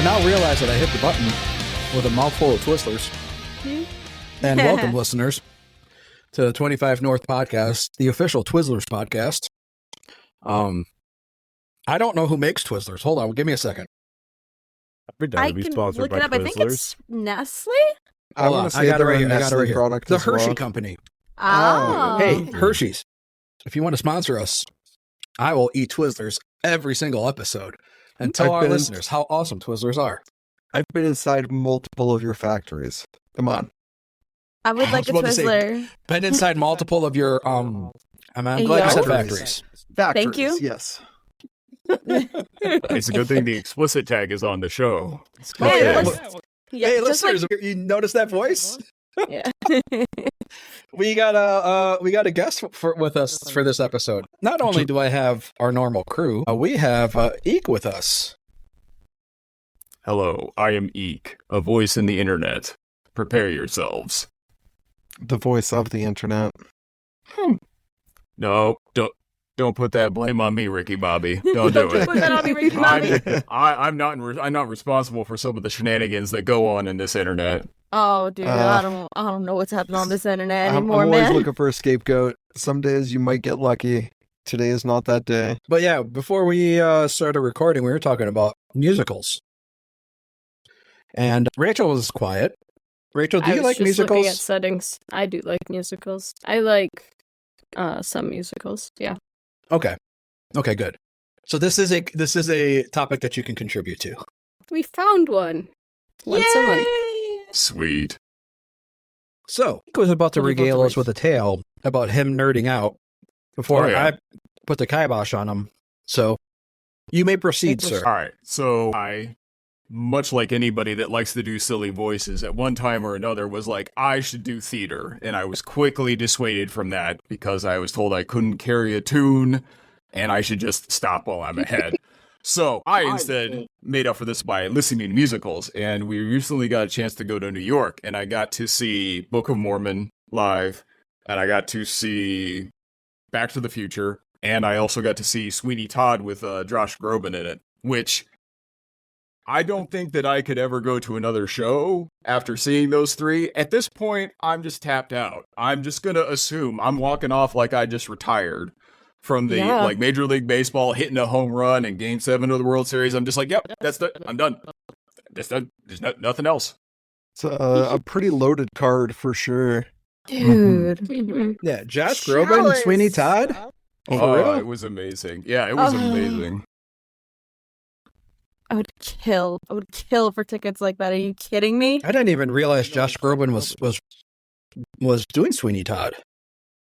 I now realize that I hit the button with a mouthful of Twizzlers. And welcome, listeners, to the 25 North podcast, the official Twizzlers podcast. I don't know who makes Twizzlers. Hold on, give me a second. I can look it up. I think it's Nestle. I got it right here. I got it right here. The Hershey Company. Oh. Hey, Hershey's. If you want to sponsor us, I will eat Twizzlers every single episode and tell our listeners how awesome Twizzlers are. I've been inside multiple of your factories. Come on. I would like a Twizzler. Been inside multiple of your I'm glad you said factories. Thank you. Yes. It's a good thing the explicit tag is on the show. Hey, listeners, you notice that voice? Yeah. We got a guest with us for this episode. Not only do I have our normal crew, we have Eek with us. Hello, I am Eek, a voice in the internet. Prepare yourselves. The voice of the internet. No, don't put that blame on me, Ricky Bobby. Don't do it. Put that on me, Ricky Bobby. I'm not responsible for some of the shenanigans that go on in this internet. Oh, dude, I don't know what's happening on this internet anymore, I'm man. always looking for a scapegoat. Some days you might get lucky. Today is not that day. But yeah, before we started recording, we were talking about musicals. And Rachel was quiet. Rachel, do you like musicals? Looking at settings. I do like musicals. I like some musicals. Yeah. Okay, good. So this is a topic that you can contribute to. We found one. Once a month. Sweet. So Nick was about to regale us with a tale about him nerding out before I put the kibosh on him. So you may proceed, sir. All right. So I, much like anybody that likes to do silly voices, at one time or another was like, I should do theater. And I was quickly dissuaded from that because I was told I couldn't carry a tune and I should just stop while I'm ahead. So I instead made up for this by listening to musicals. And we recently got a chance to go to New York and I got to see Book of Mormon live and I got to see Back to the Future. And I also got to see Sweeney Todd with Josh Groban in it, which I don't think that I could ever go to another show after seeing those three. At this point, I'm just tapped out. I'm just going to assume I'm walking off like I just retired from the Major League Baseball, hitting a home run in Game 7 of the World Series. I'm just like, yep, I'm done. There's nothing else. It's a pretty loaded card for sure. Dude. Yeah, Josh Groban and Sweeney Todd. Oh, it was amazing. Yeah, it was amazing. I would kill for tickets like that. Are you kidding me? I didn't even realize Josh Groban was doing Sweeney Todd.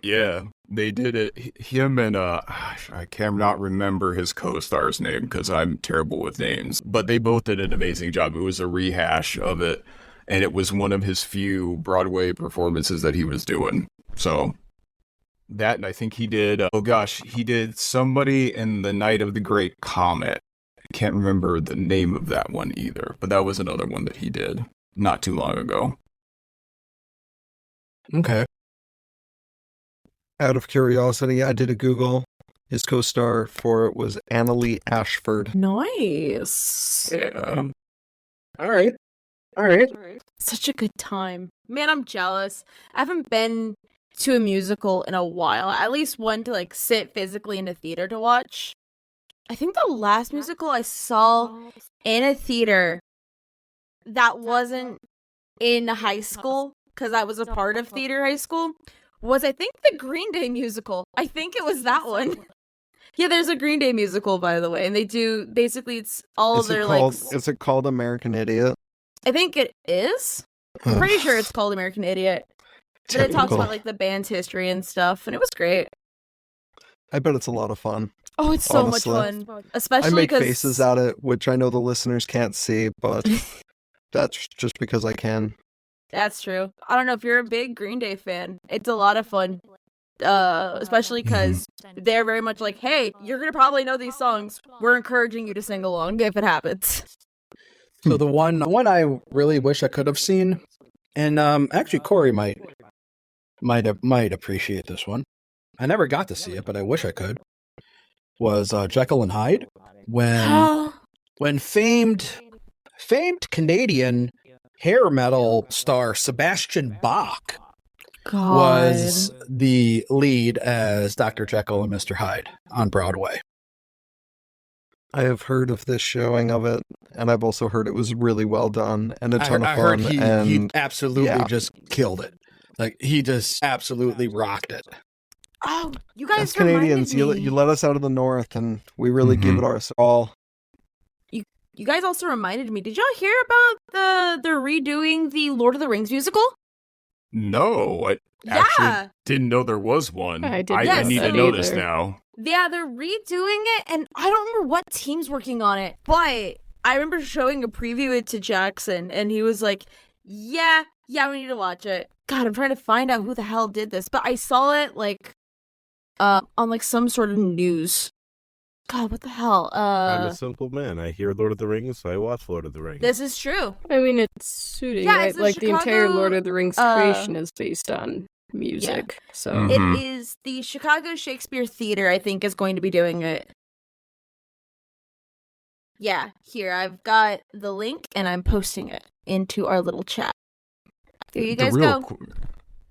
Yeah, they did it. Him and I cannot remember his co-star's name because I'm terrible with names. But they both did an amazing job. It was a rehash of it, and it was one of his few Broadway performances that he was doing. So that, and I think he did. He did Somebody in the Night of the Great Comet. I can't remember the name of that one either, but that was another one that he did not too long ago. Okay. Out of curiosity, I did a Google. His co-star for it was Annalee Ashford. Nice. Yeah. All right. Such a good time. Man, I'm jealous. I haven't been to a musical in a while. At least one to like sit physically in a theater to watch. I think the last musical I saw in a theater that wasn't in high school, because I was a part of theater high school, was I think the Green Day musical. I think it was that one. Yeah, there's a Green Day musical, by the way, and they do, basically it's all of their Is it called American Idiot? I think it is. I'm pretty sure it's called American Idiot. But it talks about like the band's history and stuff, and it was great. I bet it's a lot of fun. Oh, it's so honestly. much fun. Especially I make because faces at it, which I know the listeners can't see, but that's just because I can. That's true. I don't know if you're a big Green Day fan. It's a lot of fun. Especially because they're very much like, hey, you're going to probably know these songs. We're encouraging you to sing along if it happens. So the one I really wish I could have seen, and actually Corey might appreciate this one. I never got to see it, but I wish I could. Was Jekyll and Hyde when famed famed Canadian hair metal star Sebastian Bach God. was the lead as Dr. Jekyll and Mr. Hyde on Broadway. I have heard of this showing of it, and I've also heard it was really well done and a ton of I fun. heard he and absolutely just killed it. Like, he just absolutely rocked it. Oh, you guys as Canadians, reminded me. you let us out of the north, and we really give it our all. You guys also reminded me. Did y'all hear about they're redoing the Lord of the Rings musical? No, I Yeah. actually didn't know there was one. I didn't know I need to that know this either. now. Yeah, they're redoing it, and I don't remember what team's working on it, but I remember showing a preview it to Jackson, and he was like, yeah, we need to watch it. God, I'm trying to find out who the hell did this, but I saw it, like, on, like, some sort of news. God, what the hell? I'm a simple man. I hear Lord of the Rings, so I watch Lord of the Rings. This is true. I mean, it's suiting, Yeah, right? it's the Like, the entire Chicago, Lord of the Rings creation is based on music, so... Mhm. It is the Chicago Shakespeare Theater, I think, is going to be doing it. Yeah, here, I've got the link, and I'm posting it into our little chat. There you guys go.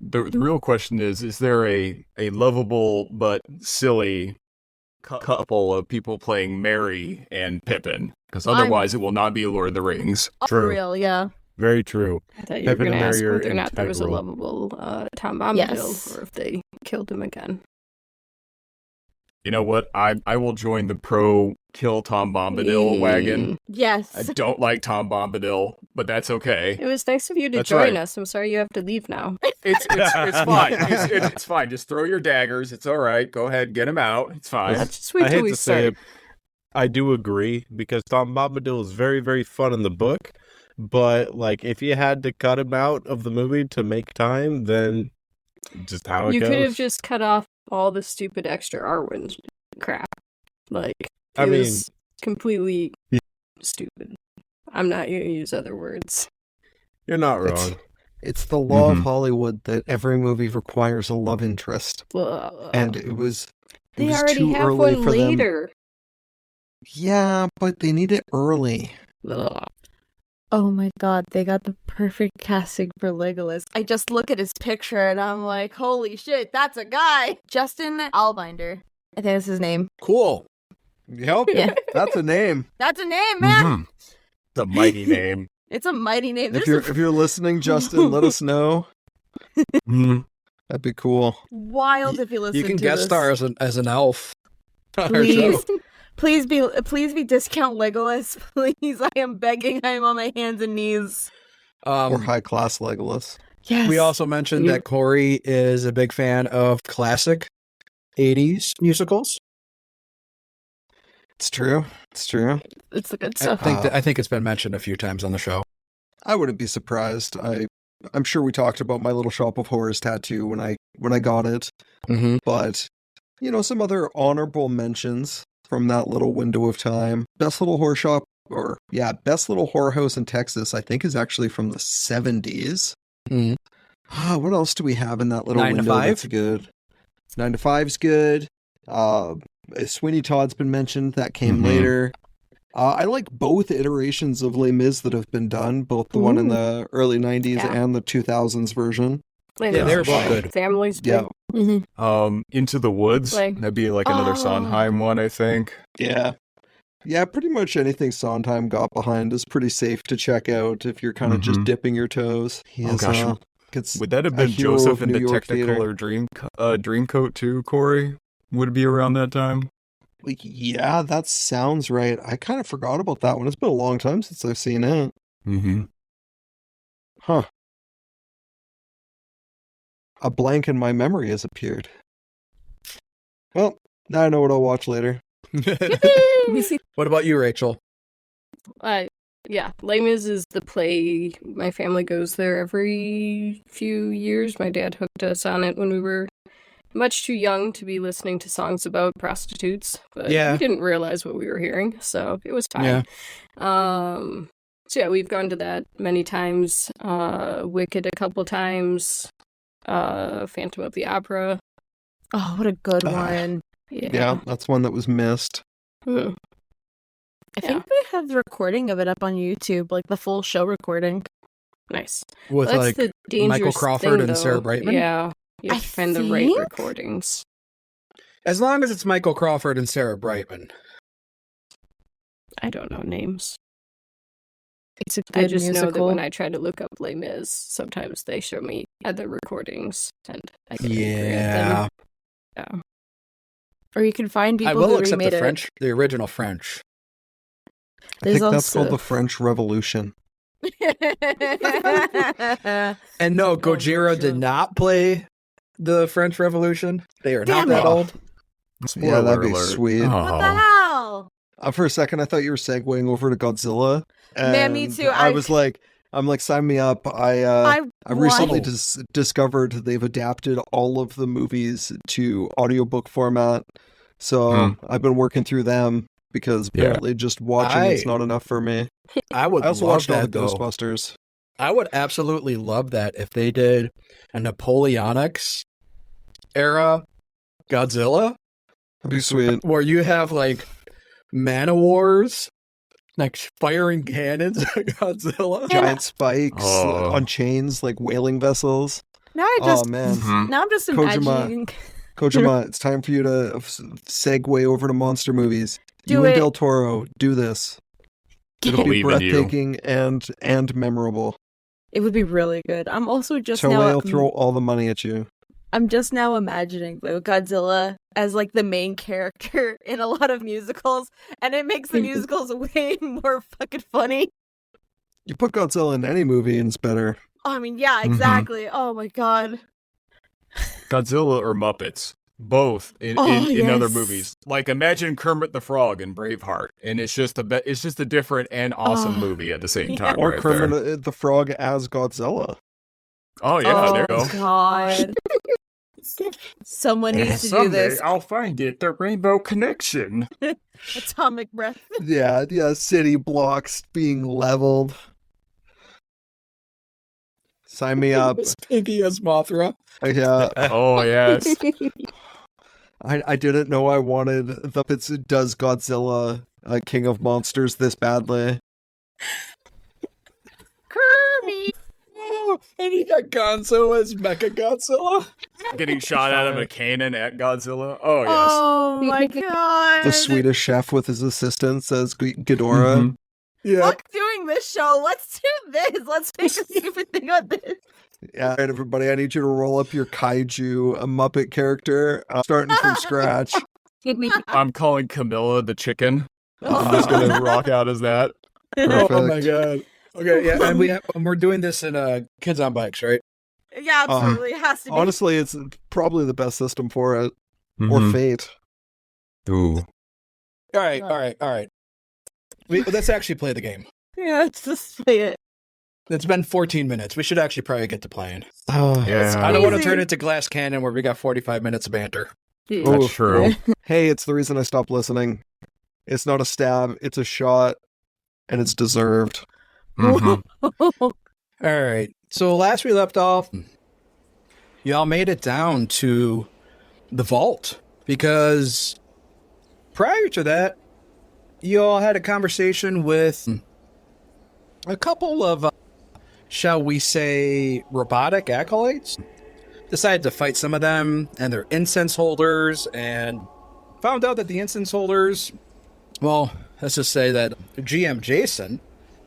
The real question is there a lovable but silly couple of people playing Merry and Pippin? Because otherwise it will not be Lord of the Rings. For True. real, yeah. Very true. I thought you were Pippin going to and ask Merry are whether or not there was a integral. lovable Tom Bombadil, Yes. or if they killed him again. You know what? I will join the pro kill Tom Bombadil wagon. Yes. I don't like Tom Bombadil, but that's okay. It was nice of you to That's join right. us. I'm sorry you have to leave now. It's fine. It's fine. Just throw your daggers. It's all right. Go ahead, get them out. It's fine. Let's just wait I till hate we to say start. it, I do agree, because Tom Bombadil is very, very fun in the book, but, like, if you had to cut him out of the movie to make time, then just how it You goes. could have just cut off all the stupid extra Arwen crap. Like, I it mean- was completely stupid. I'm not going to use other words. You're not It's- wrong. It's the law of Mhm. Hollywood that every movie requires a love interest, and it was they was already too have early one for them. later. Yeah, but they need it early. Ugh. Oh my god, they got the perfect casting for Legolas. I just look at his picture and I'm like, holy shit, that's a guy! Justin Albinder. I think that's his name. Cool. Yep, Yeah. that's a name. That's a name, man! Mhm. The mighty name. It's a mighty name. If There's you're listening, Justin, let us know. Mhm. That'd be cool. wild if you listen to You can this. guest star as an elf on our show. Please be discount Legolas, please. I am begging. I am on my hands and knees. Or high class Legolas. Yes. We also mentioned that Corey is a big fan of classic 80s musicals. It's true. It's true. It's the good I stuff. think it's been mentioned a few times on the show. I wouldn't be surprised. I'm sure we talked about my little Shop of Horrors tattoo when I got it, Mm-hmm. but some other honorable mentions from that little window of time. Best Little Horror Shop, Best Little Horror House in Texas, I think is actually from the 70s. Mhm. What else do we have in that little 9 to window 5? that's good? 9 to 5's good. Sweeney Todd's been mentioned. That came Mhm. later. I like both iterations of Les Mis that have been done, both the one in the early 90s Yeah. and the 2000s version. Yeah, they were both good. Family's Yeah. big. Into the Woods. Like- That'd be like another Oh. Sondheim one, I think. Yeah. Yeah, pretty much anything Sondheim got behind is pretty safe to check out if you're kind of just Mhm. dipping your toes. He Oh, is, gosh. gets Would that have a been hero Joseph of in New the York Technicolor Dreamcoat too, Corey? Would it be around that time? like, yeah, that sounds right. I kind of forgot about that one. It's been a long time since I've seen it. Mm-hmm. Huh. A blank in my memory has appeared. Well, now I know what I'll watch later. What about you, Rachel? Yeah, Les Mis is the play. My family goes there every few years. My dad hooked us on it when we were much too young to be listening to songs about prostitutes, but Yeah. we didn't realize what we were hearing, so it was fine. Yeah. So yeah, we've gone to that many times. Wicked a couple times. Phantom of the Opera. Oh, what a good one. Yeah, that's one that was missed. Hmm. I think they have the recording of it up on YouTube, like the full show recording. Nice. With That's like the dangerous Michael Crawford thing, and Sarah though. Brightman? Yeah. You have I to find the right think- recordings. As long as it's Michael Crawford and Sarah Brightman. I don't know names. It's a I good just know that musical. when I try to look up Les Mis, sometimes they show me other recordings, and I get angry at Yeah. them. Yeah. Or you can find people I will who accept remade the it. French, the original French. I think There's that's called also- the French Revolution. And no, Gojira did not play the French Revolution. They are Damn not that it. old. Yeah, that'd be alert. sweet. Oh. What the hell? For a second, I thought you were segueing over to Godzilla. Man, me and too. I was like, sign me up. I recently want- discovered they've adapted all of the movies to audiobook format. So I've been working through them because apparently just watching it's not enough for me. I would I also love watched all the that, though. Ghostbusters. I would absolutely love that if they did a Napoleonics era Godzilla, That'd be sweet. where you have like man-o-wars, like firing cannons at Godzilla. Giant spikes Oh. on chains like whaling vessels. Now I just Oh man. now I'm just Kojima. imagining. Kojima, it's time for you to segue over to monster movies. Do you it. and Del Toro, do this. It'll be Believe in you. breathtaking and memorable. It would be really good. I'm also just Toei now. will throw all the money at you. I'm just now imagining though Godzilla as like the main character in a lot of musicals, and it makes the musicals way more fucking funny. You put Godzilla in any movie and it's better. I mean, yeah, exactly. Oh my god. Godzilla or Muppets, both in other movies. Like imagine Kermit the Frog in Braveheart, and it's just a different and awesome movie at the same time. Or right Kermit the Frog as Godzilla. Oh yeah, there you Oh go. god. Someone needs to do this. I'll find it. The Rainbow Connection. Atomic breath. Yeah, city blocks being leveled. Sign me up. Stinky as Mothra. Yeah, Oh yes. I didn't know I wanted the Muppets Does Godzilla King of Monsters this badly. Kirby. Oh, and you got Gonzo as Mecha Godzilla. Getting shot out of a cannon at Godzilla. Oh yes. Oh my god. The Swedish chef with his assistants as Ghidorah. Mhm. Yeah. Fuck doing this show. Let's do this. Let's make a stupid thing on this. Yeah, all right, everybody, I need you to roll up your kaiju, a Muppet character, starting from scratch. I'm calling Camilla the chicken. Oh. I'm just gonna rock out as that. Oh my god. Okay, yeah, and we're doing this in Kids on Bikes, right? Yeah, absolutely. It has to be. Honestly, it's probably the best system for it, or Mhm. Fate. Ooh. All right. Let's actually play the game. Yeah, let's just play it. It's been 14 minutes. We should actually probably get to playing. Oh, Yeah. I don't want to Easy. turn it to Glass Cannon where we got 45 minutes of banter. That's true. Hey, it's the reason I stopped listening. It's not a stab, it's a shot, and it's deserved. Mhm. All right. So last we left off, y'all made it down to the vault because prior to that, y'all had a conversation with a couple of, shall we say, robotic acolytes. Decided to fight some of them and their incense holders, and found out that the incense holders, well, let's just say that GM Jason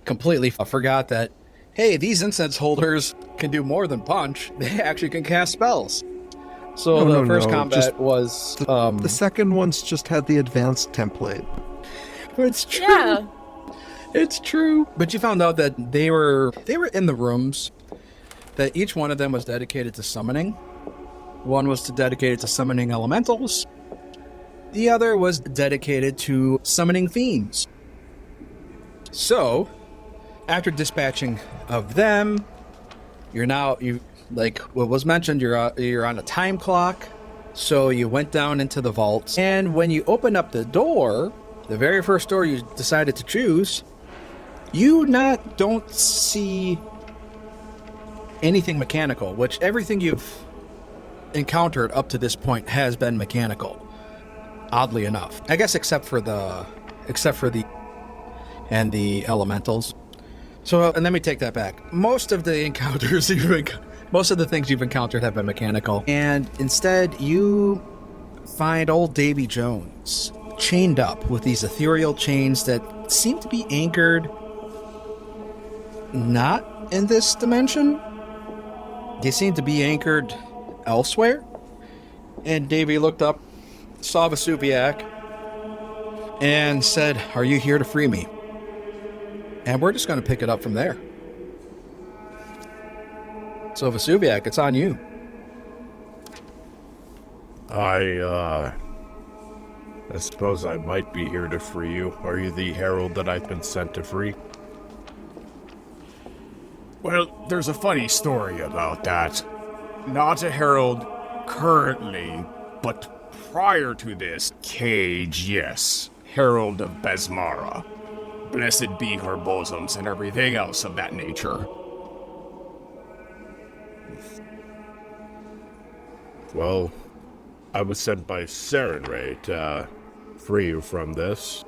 completely forgot that, hey, these incense holders can do more than punch. They actually can cast spells. So No, the first no, combat just was The second one's just had the advanced template. it's true. Yeah. It's true. But you found out that they were in the rooms, that each one of them was dedicated to summoning. One was dedicated to summoning elementals. The other was dedicated to summoning fiends. So, after dispatching of them, you like what was mentioned, you're on a time clock. So you went down into the vault, and when you open up the door, the very first door you decided to choose, you don't see anything mechanical, which everything you've encountered up to this point has been mechanical. Oddly enough, I guess except for the and the elementals. So, and let me take that back. Most of the things you've encountered have been mechanical. And instead, you find old Davy Jones chained up with these ethereal chains that seem to be anchored not in this dimension. They seem to be anchored elsewhere. And Davy looked up, saw Vesuviac, and said, "Are you here to free me?" And we're just going to pick it up from there. So, Vesuviac, it's on you. I suppose I might be here to free you. Are you the herald that I've been sent to free? Well, there's a funny story about that. Not a herald currently, but prior to this cage, yes. Herald of Basmara. Blessed be her bosoms and everything else of that nature. Well, I was sent by Sarenrae to free you from this.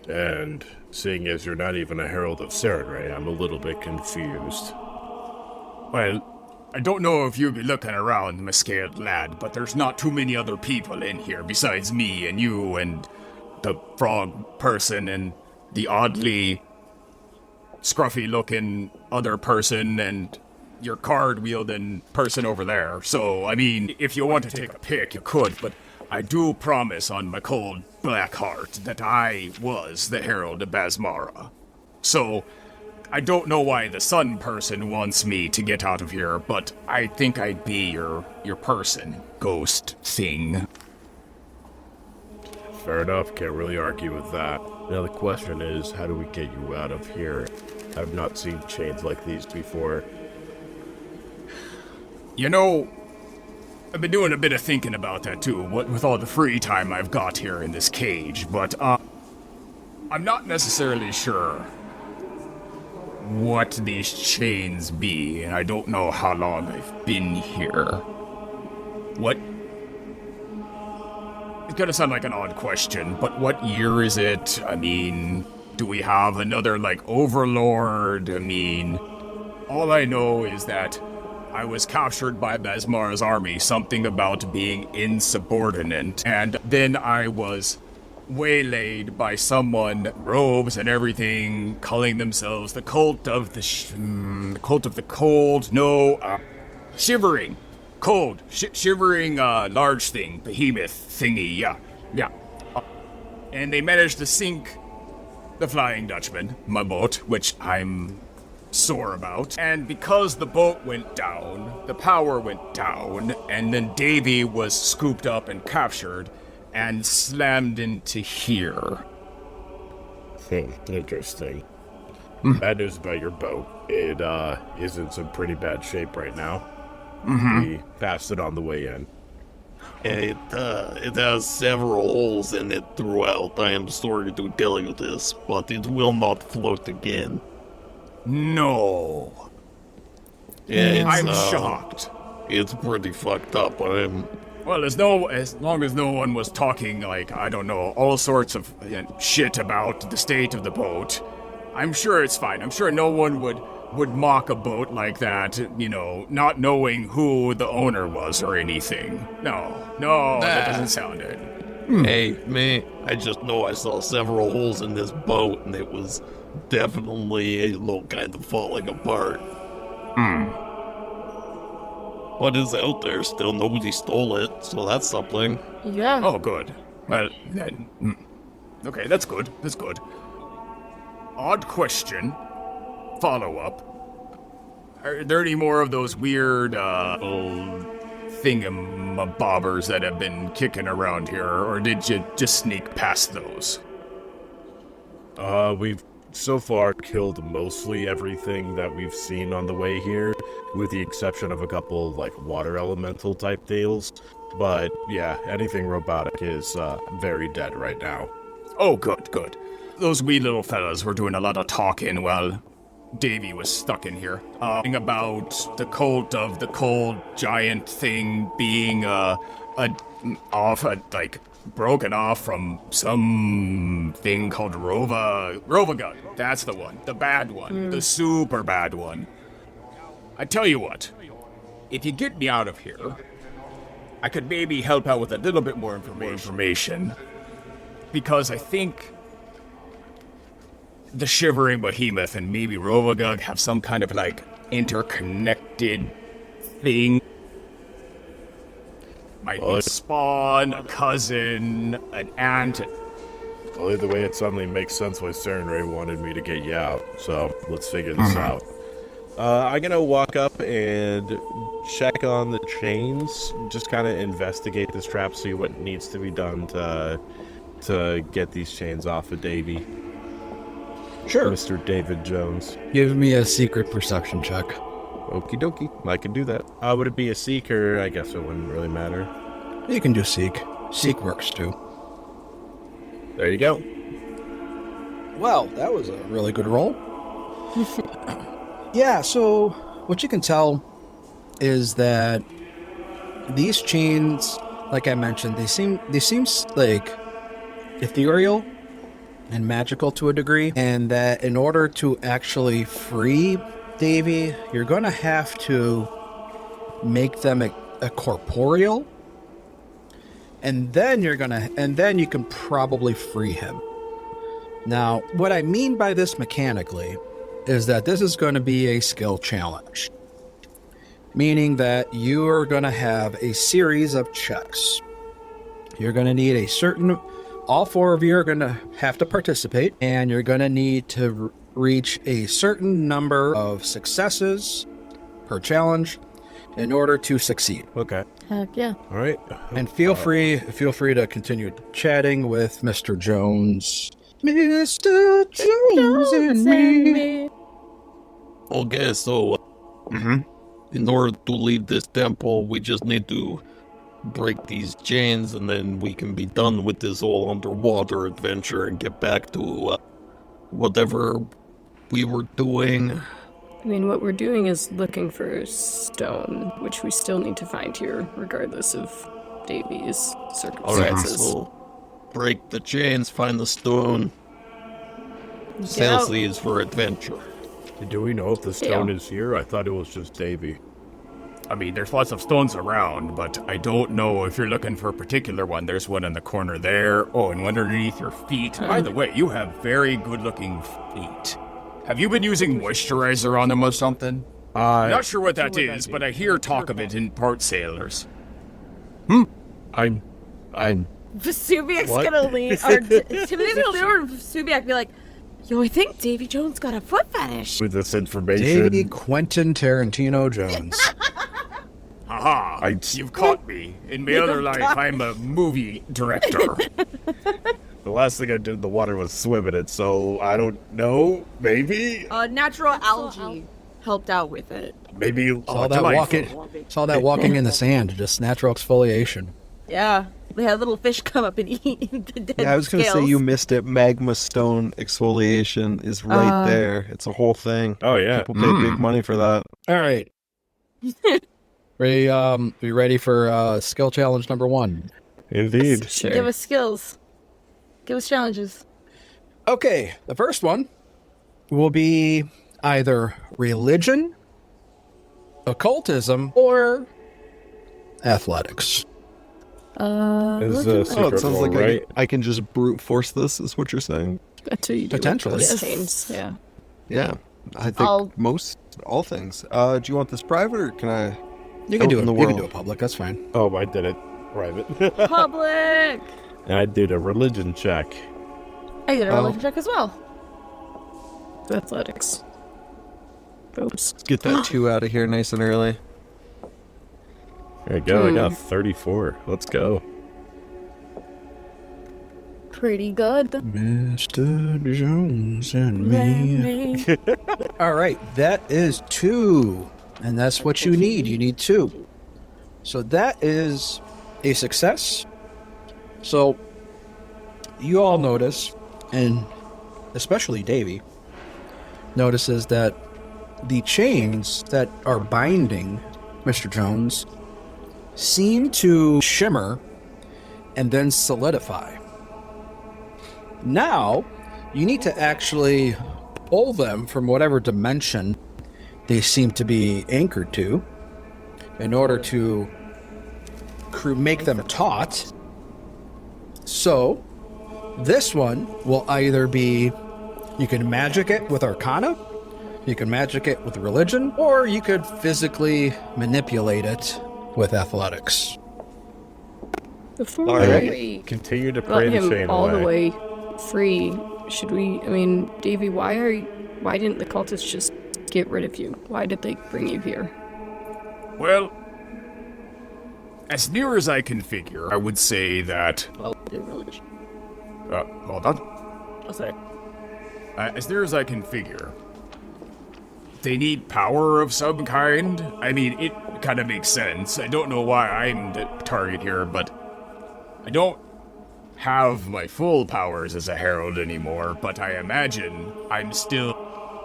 And seeing as you're not even a herald of Sarenrae, I'm a little bit confused. Well, I don't know if you'll be looking around, my scared lad, but there's not too many other people in here besides me and you and the frog person and the oddly scruffy-looking other person and your card-wielding person over there. So, I mean, if you want to take a pick, you could, but I do promise on my cold black heart that I was the Herald of Basmara. So, I don't know why the sun person wants me to get out of here, but I think I'd be your person, ghost thing. Fair enough, can't really argue with that. Now the question is, how do we get you out of here? I've not seen chains like these before. You know, I've been doing a bit of thinking about that too, with all the free time I've got here in this cage, but I'm not necessarily sure what these chains be, and I don't know how long I've been here. What? It's gonna sound like an odd question, but what year is it? I mean, do we have another, overlord? I mean, all I know is that I was captured by Basmara's army, something about being insubordinate, and then I was waylaid by someone, robes and everything, calling themselves the cult of the shivering, cold, shivering, large thing, behemoth thingy, yeah. And they managed to sink the Flying Dutchman, my boat, which I'm sore about. And because the boat went down, the power went down, and then Davy was scooped up and captured and slammed into here. Interesting. Bad news about your boat. It is in some pretty bad shape right now. We passed it on the way in. It has several holes in it throughout. I am sorry to tell you this, but it will not float again. No. I'm shocked. It's pretty fucked up. Well, as long as no one was talking, I don't know, all sorts of shit about the state of the boat, I'm sure it's fine. I'm sure no one would mock a boat like that, not knowing who the owner was or anything. No, that doesn't sound it. Hey, man, I just know I saw several holes in this boat, and it was definitely a little kind of falling apart. What is out there still? Nobody stole it, so that's something. Yeah. Oh, good. Well, then, okay, that's good. Odd question. Follow-up. Are there any more of those weird, old thingamabobbers that have been kicking around here, or did you just sneak past those? We've so far killed mostly everything that we've seen on the way here, with the exception of a couple, water elemental type deals. But, yeah, anything robotic is, very dead right now. Oh, good. Those wee little fellas were doing a lot of talking while Davy was stuck in here. About the cult of the cold giant thing being, broken off from some thing called Rovagun. That's the one. The bad one. The super bad one. I tell you what. If you get me out of here, I could maybe help out with a little bit more information. Because I think the Shivering Behemoth and maybe Rovagug have some kind of, like, interconnected thing. Might be Spawn, a cousin, an aunt. Well, either way, it suddenly makes sense why Serenray wanted me to get you out. So let's figure this out. I'm gonna walk up and check on the chains, just kind of investigate this trap, see what needs to be done to get these chains off of Davy. Sure. Mr. David Jones. Give me a secret perception check. Okie dokie, I can do that. Would it be a seeker? I guess it wouldn't really matter. You can do seek. Seek works too. There you go. Well, that was a really good roll. Yeah, so what you can tell is that these chains, like I mentioned, they seem like ethereal and magical to a degree, and that in order to actually free Davy, you're going to have to make them a corporeal, and then you can probably free him. Now, what I mean by this mechanically is that this is going to be a skill challenge, meaning that you are going to have a series of checks. You're going to need all four of you are going to have to participate, and you're going to need to reach a certain number of successes per challenge in order to succeed. Okay. Heck yeah. All right. And feel free to continue chatting with Mr. Jones. Mr. Jones and me. Okay, so in order to leave this temple, we just need to break these chains, and then we can be done with this whole underwater adventure and get back to whatever we were doing. I mean, what we're doing is looking for stone, which we still need to find here, regardless of Davy's circumstances. Alright, so break the chains, find the stone. Sail seas for adventure. Do we know if the stone is here? I thought it was just Davy. I mean, there's lots of stones around, but I don't know if you're looking for a particular one. There's one in the corner there. Oh, and one underneath your feet. By the way, you have very good-looking feet. Have you been using moisturizer on them or something? Not sure what that is, but I hear talk of it in port sailors. I'm Vesuviac's gonna lean, or Timothy's gonna lean over to Vesuviac and be like, yo, I think Davy Jones got a foot fetish. with this information. Davy Quentin Tarantino Jones. Haha, you've caught me. In my other life, I'm a movie director. The last thing I did in the water was swim in it, so I don't know. Maybe? Natural algae helped out with it. Maybe Saw that walking in the sand, just natural exfoliation. Yeah, they had little fish come up and eat the dead Yeah, I was going to say scales. you missed it. Magma stone exfoliation is right there. It's a whole thing. Oh, yeah. People pay big money for that. All right. We ready for skill challenge number 1? Indeed. Sure. Give us skills. Give us challenges. Okay, the first one will be either religion, occultism, or athletics. Is a Oh, secret it sounds roll, like right? I can just brute force this, is what you're saying? Until you do Potentially. those Yes. chains, yeah. Yeah. I think all things. Do you want this private, or can I... You can do it. in the You can world. do it public. That's fine. Oh, I did it private. Public! And I did a religion check. I did a religion check as well. Athletics. Oops. Let's get that 2 out of here nice and early. There you go. I got 34. Let's go. Pretty good. Mr. Jones and me. All right, that is 2. And that's what you need. You need 2. So that is a success. So you all notice, and especially Davy, notices that the chains that are binding Mr. Jones seem to shimmer and then solidify. Now, you need to actually pull them from whatever dimension they seem to be anchored to in order to make them taut. So, this one will either be, you can magic it with Arcana, you can magic it with Religion, or you could physically manipulate it with Athletics. Before Alright. we Continue to let pray the him chain all away. the way free, should we? I mean, Davey, why didn't the cultists just get rid of you? Why did they bring you here? Well, as near as I can figure, I would say that... Well, it really is. Hold on. What's that? As near as I can figure, they need power of some kind. I mean, it kind of makes sense. I don't know why I'm the target here, but I don't have my full powers as a herald anymore, but I imagine I'm still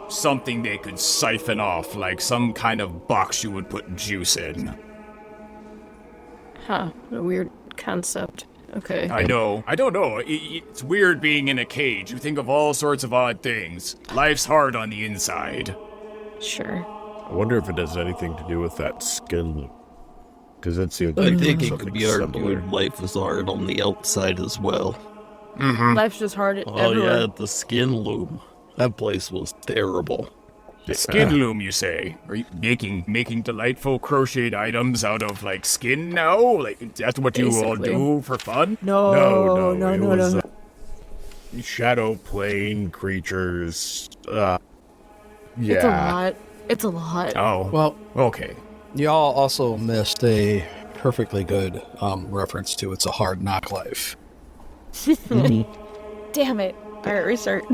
something they could siphon off, like some kind of box you would put juice in. Huh, what a weird concept. Okay. I know. I don't know. It's weird being in a cage. You think of all sorts of odd things. Life's hard on the inside. Sure. I wonder if it has anything to do with that skin loop. Because it seems I like think it something could be similar. argued life is hard on the outside as well. Life's just hard Oh everywhere. yeah, the skin loom. That place was terrible. Skin loom, you say? Are you making delightful crocheted items out of, like, skin now? Like, that's what you all Basically. do for fun? No, no, it no, was, no. Shadow plane creatures. It's a Yeah. lot. It's a lot. Oh, Well, okay. y'all also missed a perfectly good reference to It's a Hard Knock Life. Damn it. Alright, restart.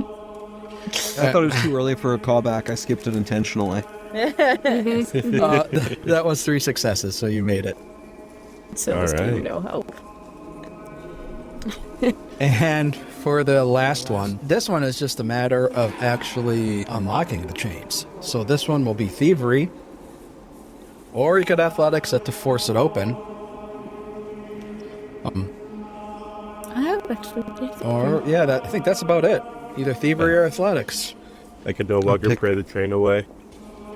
I thought it was too early for a callback. I skipped it intentionally. That was 3 successes, so you made it. So this Alright. gave no help. And for the last one, this one is just a matter of actually unlocking the chains. So this one will be Thievery, or you could Athletics it to force it open, I have actually. or I think that's about it. Either Thievery or Athletics. I can no longer pick- pray the chain away.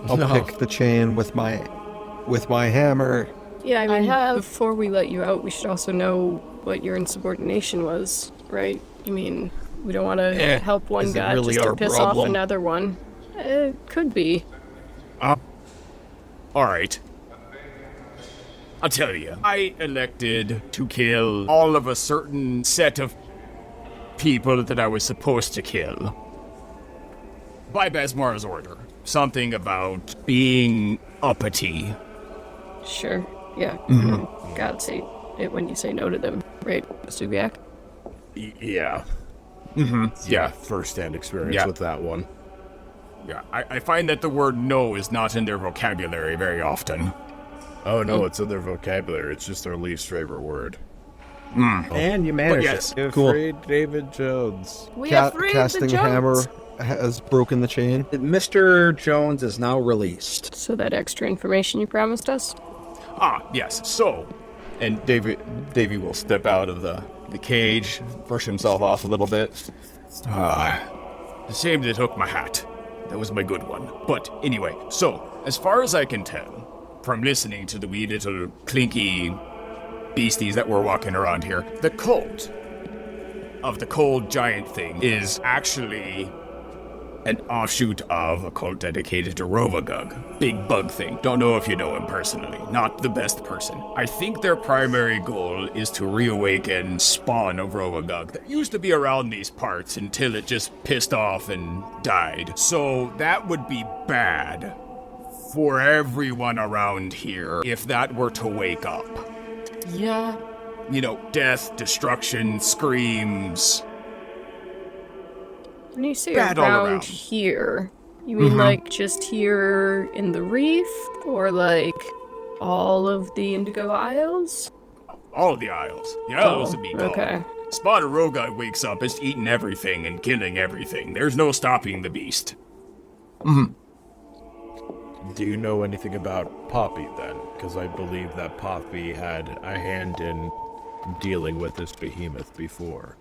I'll No. pick the chain with my hammer. Yeah, I mean, have- before we let you out, we should also know what your insubordination was, right? I mean, we don't want to Eh, help one is it god really just to our piss problem? off another one. It could be. Alright. I'll tell you. I elected to kill all of a certain set of people that I was supposed to kill. By Basmar's order. Something about being uppity. Sure. Yeah. God say it when you say no to them, right, Stubiak? Yeah. Yeah, first-hand experience Yeah. with that one. Yeah, I find that the word no is not in their vocabulary very often. Oh no, it's in their vocabulary. It's just their least favorite word. And you managed yes. it. Cool. Afraid David Jones. We Ca- have freed casting the hammer Jones. has broken the chain. Mr. Jones is now released. So that extra information you promised us? Ah, yes, so. And Davy will step out of the cage, brush himself off a little bit. It's a shame they took my hat. That was my good one. But anyway, so, as far as I can tell, from listening to the wee little clinky beasties that were walking around here, the cult of the cold giant thing is actually an offshoot of a cult dedicated to Rovagug. Big bug thing. Don't know if you know him personally. Not the best person. I think their primary goal is to reawaken spawn of Rovagug that used to be around these parts until it just pissed off and died. So that would be bad for everyone around here if that were to wake up. Yeah. You know, death, destruction, screams. When you say Bad all around around. here, you mean like just here in the reef? Or like all of the Indigo Isles? All of the Isles. The Isles would be gone. okay. Spot of Roga wakes up, it's eating everything and killing everything. There's no stopping the beast. Do you know anything about Poppy then? Because I believe that Poppy had a hand in dealing with this behemoth before.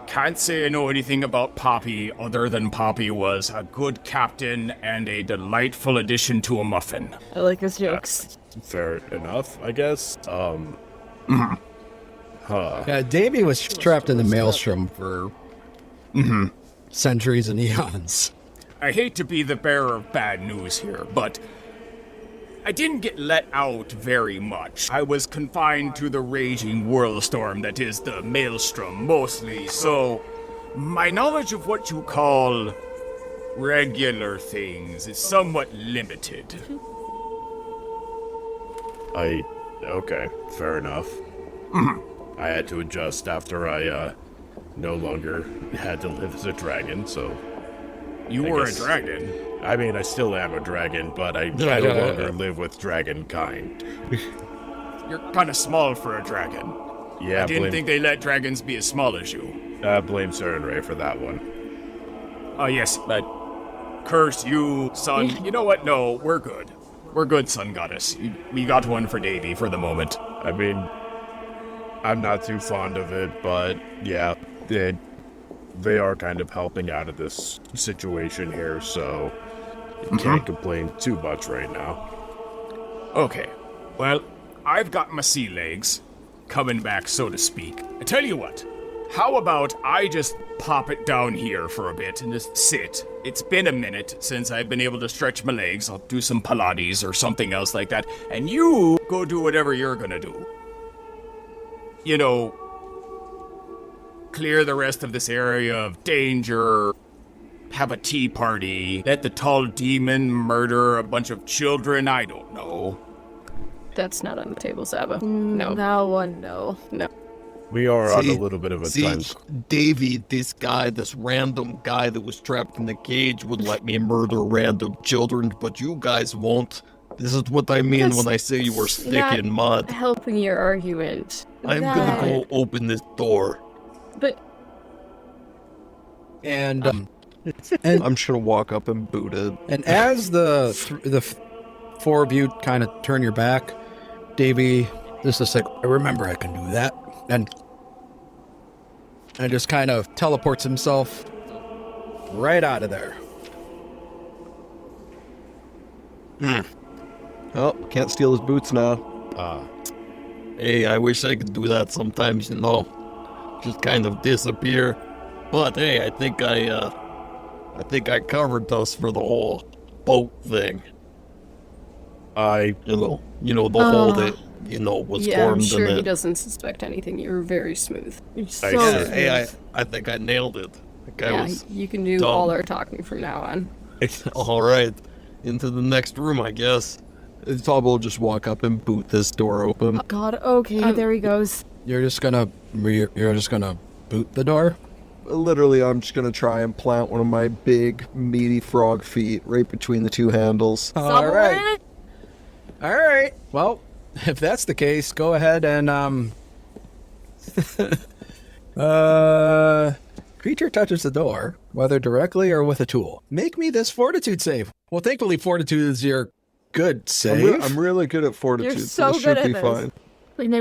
Can't say I know anything about Poppy other than Poppy was a good captain and a delightful addition to a muffin. I like his jokes. Fair enough, I guess. Yeah, Davy was trapped in the maelstrom for centuries and eons. I hate to be the bearer of bad news here, but I didn't get let out very much. I was confined to the raging whirlstorm that is the maelstrom mostly, so my knowledge of what you call regular things is somewhat limited. Okay, fair enough. I had to adjust after I no longer had to live as a dragon, so... You were a dragon? I mean, I still am a dragon, but I no longer live with dragon kind. You're kind of small for a dragon. Yeah, I didn't think they let dragons be as small as you. Blame Ray for that one. Oh, yes, but... Curse you, son. You know what? No, we're good. We're good, Sun Goddess. We got one for Davy for the moment. I mean, I'm not too fond of it, but yeah, they are kind of helping out of this situation here, so you can't complain too much right now. Okay, well, I've got my sea legs coming back, so to speak. I tell you what, how about I just pop it down here for a bit and just sit? It's been a minute since I've been able to stretch my legs. I'll do some Pilates or something else like that, and you go do whatever you're gonna do. You know, clear the rest of this area of danger, have a tea party, let the tall demon murder a bunch of children, I don't know. That's not on the table, Saba. No. That one, no. No. We are on a little bit of a time... Davey, this random guy that was trapped in the cage would let me murder random children, but you guys won't. This is what I mean when I say you were stick in mud. Helping your argument. I'm gonna go open this door. But... And I'm just gonna walk up and boot it. And as the four of you kind of turn your back, Davey just is like, I remember I can do that. And just kind of teleports himself right out of there. Oh, can't steal his boots now. Hey, I wish I could do that sometimes, just kind of disappear. But hey, I think I covered us for the whole boat thing. The hole that was formed. I'm sure and he doesn't suspect anything. You were very smooth. You're so I smooth. I think I nailed it. You can do dumb. all our talking from now on. All right, into the next room, I guess. Tob will just walk up and boot this door open. Oh, God, okay, there he goes. You're just gonna boot the door? Literally, I'm just gonna try and plant one of my big, meaty frog feet right between the two handles. All right. Well, if that's the case, go ahead and creature touches the door, whether directly or with a tool. Make me this fortitude save. Well, thankfully, fortitude is your good save. I'm really good at fortitude, You're so this good should at be this. fine.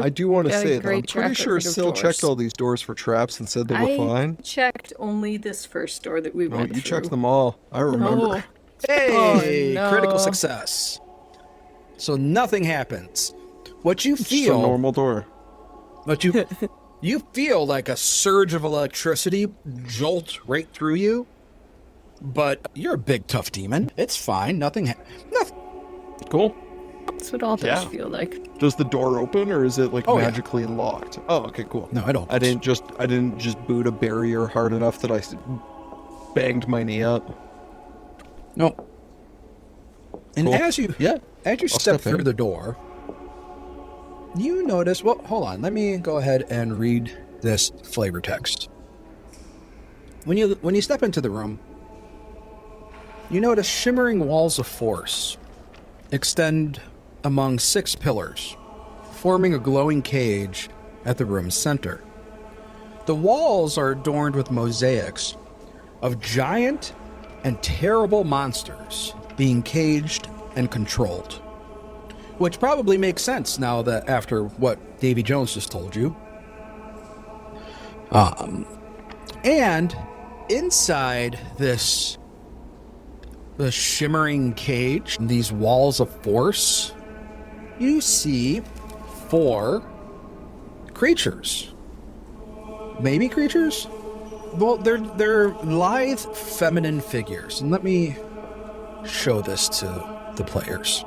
I do want to say that I'm pretty sure Syl checked all these doors for traps and said they were fine. I checked only this first door that we went You through. checked them all. I remember. Hey, Oh, no. critical success. So nothing happens. What you It's just a feel, normal door. but you feel like a surge of electricity jolt right through you. But you're a big tough demon. It's fine. Nothing. Cool. That's what all does feel like. Does the door open or is it Oh, yeah. magically locked? Oh, okay, cool. No, I don't. I didn't just boot a barrier hard enough that I banged my knee up. No. And Cool. as you I'll step through in. the door, you notice. Well, hold on. Let me go ahead and read this flavor text. When you step into the room, you notice shimmering walls of force extend among 6 pillars, forming a glowing cage at the room's center. The walls are adorned with mosaics of giant and terrible monsters being caged and controlled. which probably makes sense now that after what Davy Jones just told you. And inside the shimmering cage, these walls of force, you see 4 creatures. Maybe creatures? Well, they're lithe feminine figures. And let me show this to the players.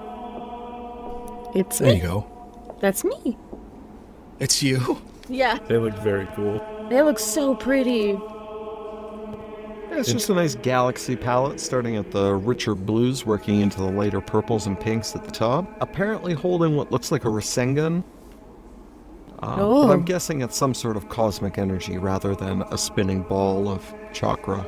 It's There me. you go. That's me. It's you. Yeah. They look very cool. They look so pretty. It's just a nice galaxy palette, starting at the richer blues, working into the lighter purples and pinks at the top. Apparently holding what looks like a Rasengan. But I'm guessing it's some sort of cosmic energy rather than a spinning ball of chakra.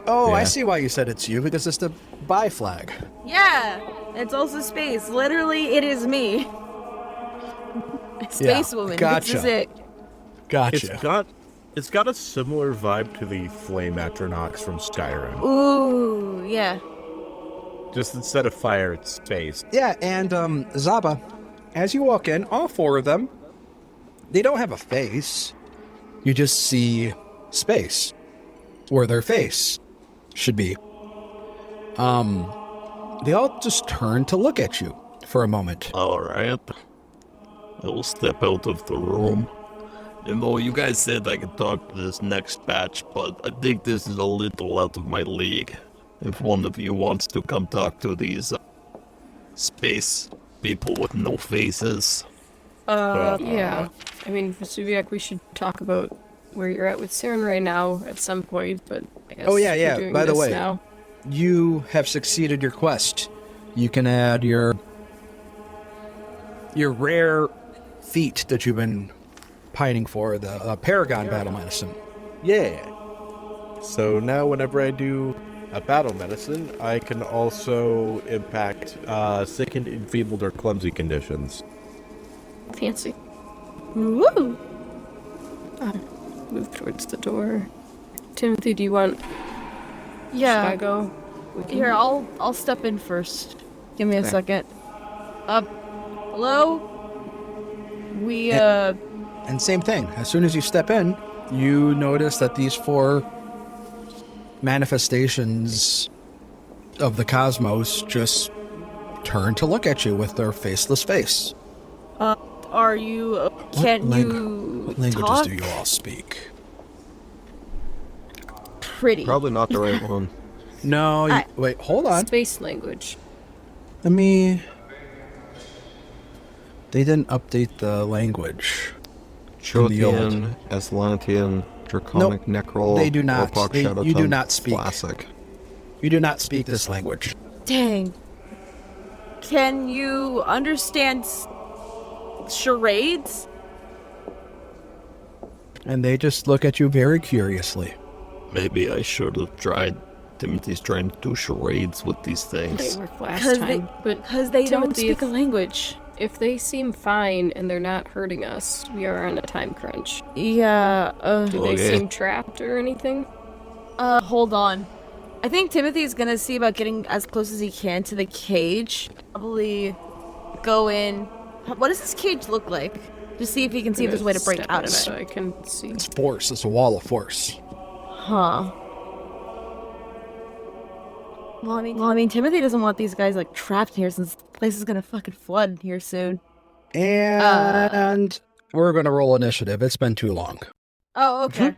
Oh, I Yeah. see why you said it's you, because it's the bi flag. Yeah. It's also space. Literally, it is me. Space woman. gotcha. This is it. Gotcha. It's got a similar vibe to the Flame Atronox from Skyrim. Ooh, yeah. Just instead of fire, it's space. Yeah, and Zaba, as you walk in, all 4 of them, they don't have a face. You just see space where their face should be. They all just turn to look at you for a moment. All right. I will step out of the room. You know, you guys said I could talk to this next batch, but I think this is a little out of my league. If one of you wants to come talk to these space people with no faces. Yeah. I mean, Vesuviac, we should talk about where you're at with Saren right now at some point, but I guess Oh, yeah, we're doing by the this way. now. You have succeeded your quest. You can add your rare feat that you've been pining for, the Paragon Battle Medicine. Yeah. So now whenever I do a battle medicine, I can also impact sickened, enfeebled, or clumsy conditions. Fancy. Woo! Move towards the door. Timothy, do you want... Yeah. Should I go? We can- Here, I'll step in first. Give me a second. Hello? We, And same thing. As soon as you step in, you notice that these 4 manifestations of the cosmos just turn to look at you with their faceless face. are you, can What you languages talk? do you all speak? Pretty. Probably not the right one. No, wait, hold on. Space language. Let me... They didn't update the language. From the old. Chothian, Aslantean, Draconic Necrol, they do not. Orpok Shadowtongue, You do not speak. Classic. You do not speak this language. Dang. Can you understand charades? And they just look at you very curiously. Maybe I should have tried. Timothy's trying to do charades with these They things. were last time, but Because they don't Timothy, speak a language. if they seem fine and they're not hurting us, we are on a time crunch. Yeah, Do they Okay. seem trapped or anything? hold on. I think Timothy's gonna see about getting as close as he can to the cage. Probably go in. What does this cage look like? Just see if he can see if there's a way to break Step out of in it. So I can see. It's force. It's a wall of force. Huh. Well, I mean, Timothy doesn't want these guys, like, trapped here since the place is gonna fucking flood here soon. And we're going to roll initiative. It's been too long. Oh, okay.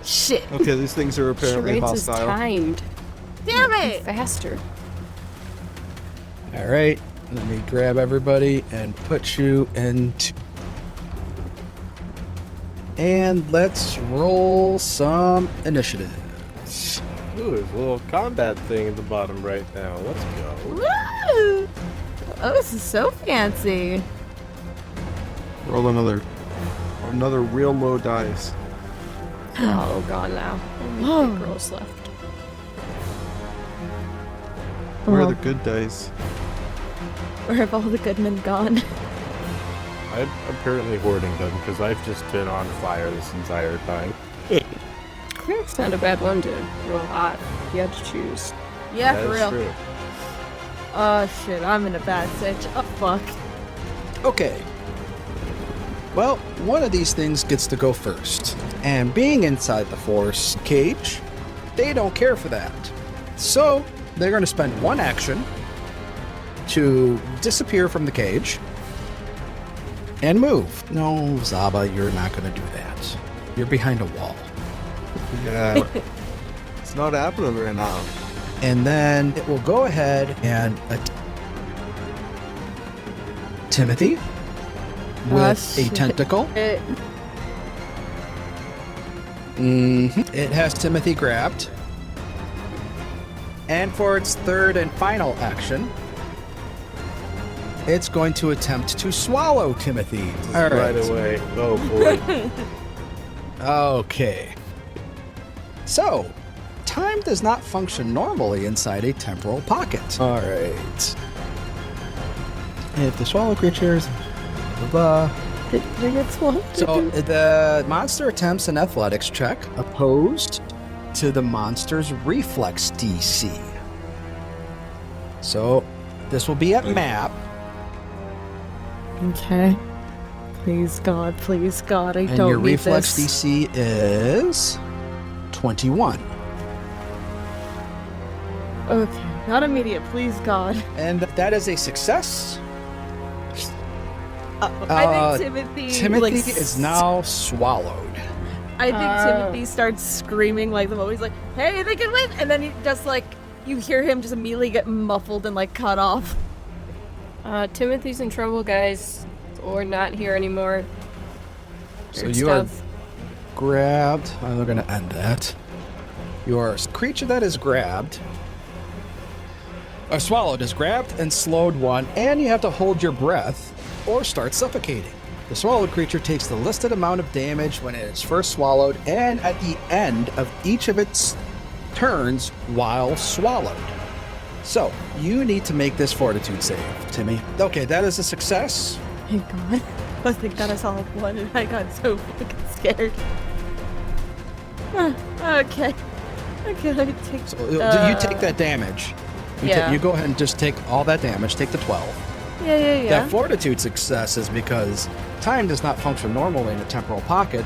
Shit. Okay, these things are apparently Charades is hostile. timed. Damn it! Faster. All right. Let me grab everybody and put you into... And let's roll some initiatives. Ooh, there's a little combat thing at the bottom right now. Let's go. Woo! Oh, this is so fancy. Roll another real low dice. They're all gone now. Only big girls left. Where are the good dice? Where have all the good men gone? I'm currently hoarding them because I've just been on fire this entire time. Cleric's not a bad one to roll hot if you had to choose. Yeah, That for is real. true. Oh shit, I'm in a bad sitch. Oh fuck. Okay. Well, one of these things gets to go first. And being inside the force cage, they don't care for that. So, they're going to spend one action to disappear from the cage and move. No, Zaba, you're not going to do that. You're behind a wall. Yeah. It's not happening right now. And then it will go ahead and Timothy with a tentacle. It has Timothy grabbed. And for its third and final action, it's going to attempt to swallow Timothy. All Right away. Oh boy. Okay. So, time does not function normally inside a temporal pocket. All right. If the swallow creatures, blah, blah, blah. So the monster attempts an athletics check opposed to the monster's reflex DC. So this will be at map. Okay. Please God, I And don't your need reflex this. DC is 21. Okay, not immediate, please God. And that is a success. I think Timothy Timothy is now swallowed. I think Timothy starts screaming like the moment he's like, "Hey, they can win!" And then he just like you hear him just immediately get muffled and like cut off. Timothy's in trouble, guys. Or not here anymore. So Weird you are stuff. grabbed. I'm going to end that. Your creature that is grabbed, or swallowed, is grabbed and slowed one, and you have to hold your breath or start suffocating. The swallowed creature takes the listed amount of damage when it is first swallowed and at the end of each of its turns while swallowed. So, you need to make this fortitude save, Timmy. Okay, that is a success. Thank God. I think that I saw one and I got so fucking scared. Okay. Okay, let me take... So, you take that damage. Yeah. You go ahead and just take all that damage. Take the 12. Yeah. That fortitude success is because time does not function normally in a temporal pocket.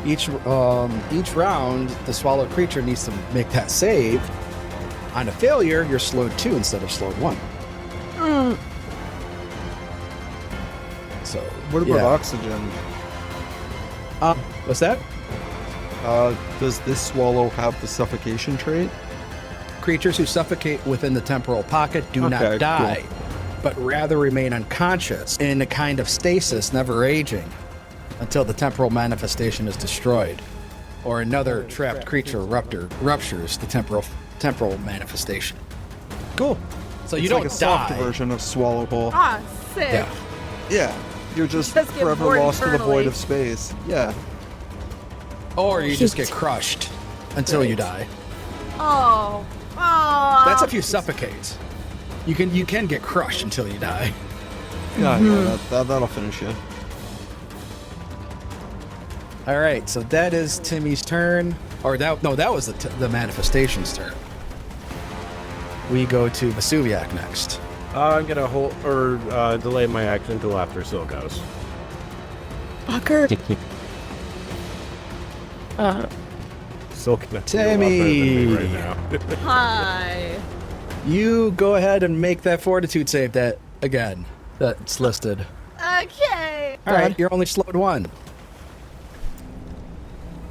Each round, the swallowed creature needs to make that save. On a failure, you're slowed 2 instead of slowed 1. So, What about yeah. oxygen? What's that? Does this swallow have the suffocation trait? Creatures who suffocate within the temporal pocket do Okay, not die, but rather remain unconscious in a kind of stasis, never aging, until the temporal manifestation is destroyed, or another trapped creature ruptures the temporal manifestation. Cool. So you It's don't like a soft die. version of swallow hole. Ah, sick. Yeah. Yeah, you're just Just get forever bored lost to the eternally. void of space. Yeah. Or you just get crushed until you die. Oh. That's if you suffocate. You can get crushed until you die. Yeah, that'll finish you. All right, so that is Timmy's turn. Or that was the manifestation's turn. We go to Vesuviac next. I'm gonna hold or delay my action until after Sil goes. Fucker. Sil can do a lot better than Timmy. me right now. Hi. You go ahead and make that fortitude save that's listed. Okay. All right, you're only slowed 1.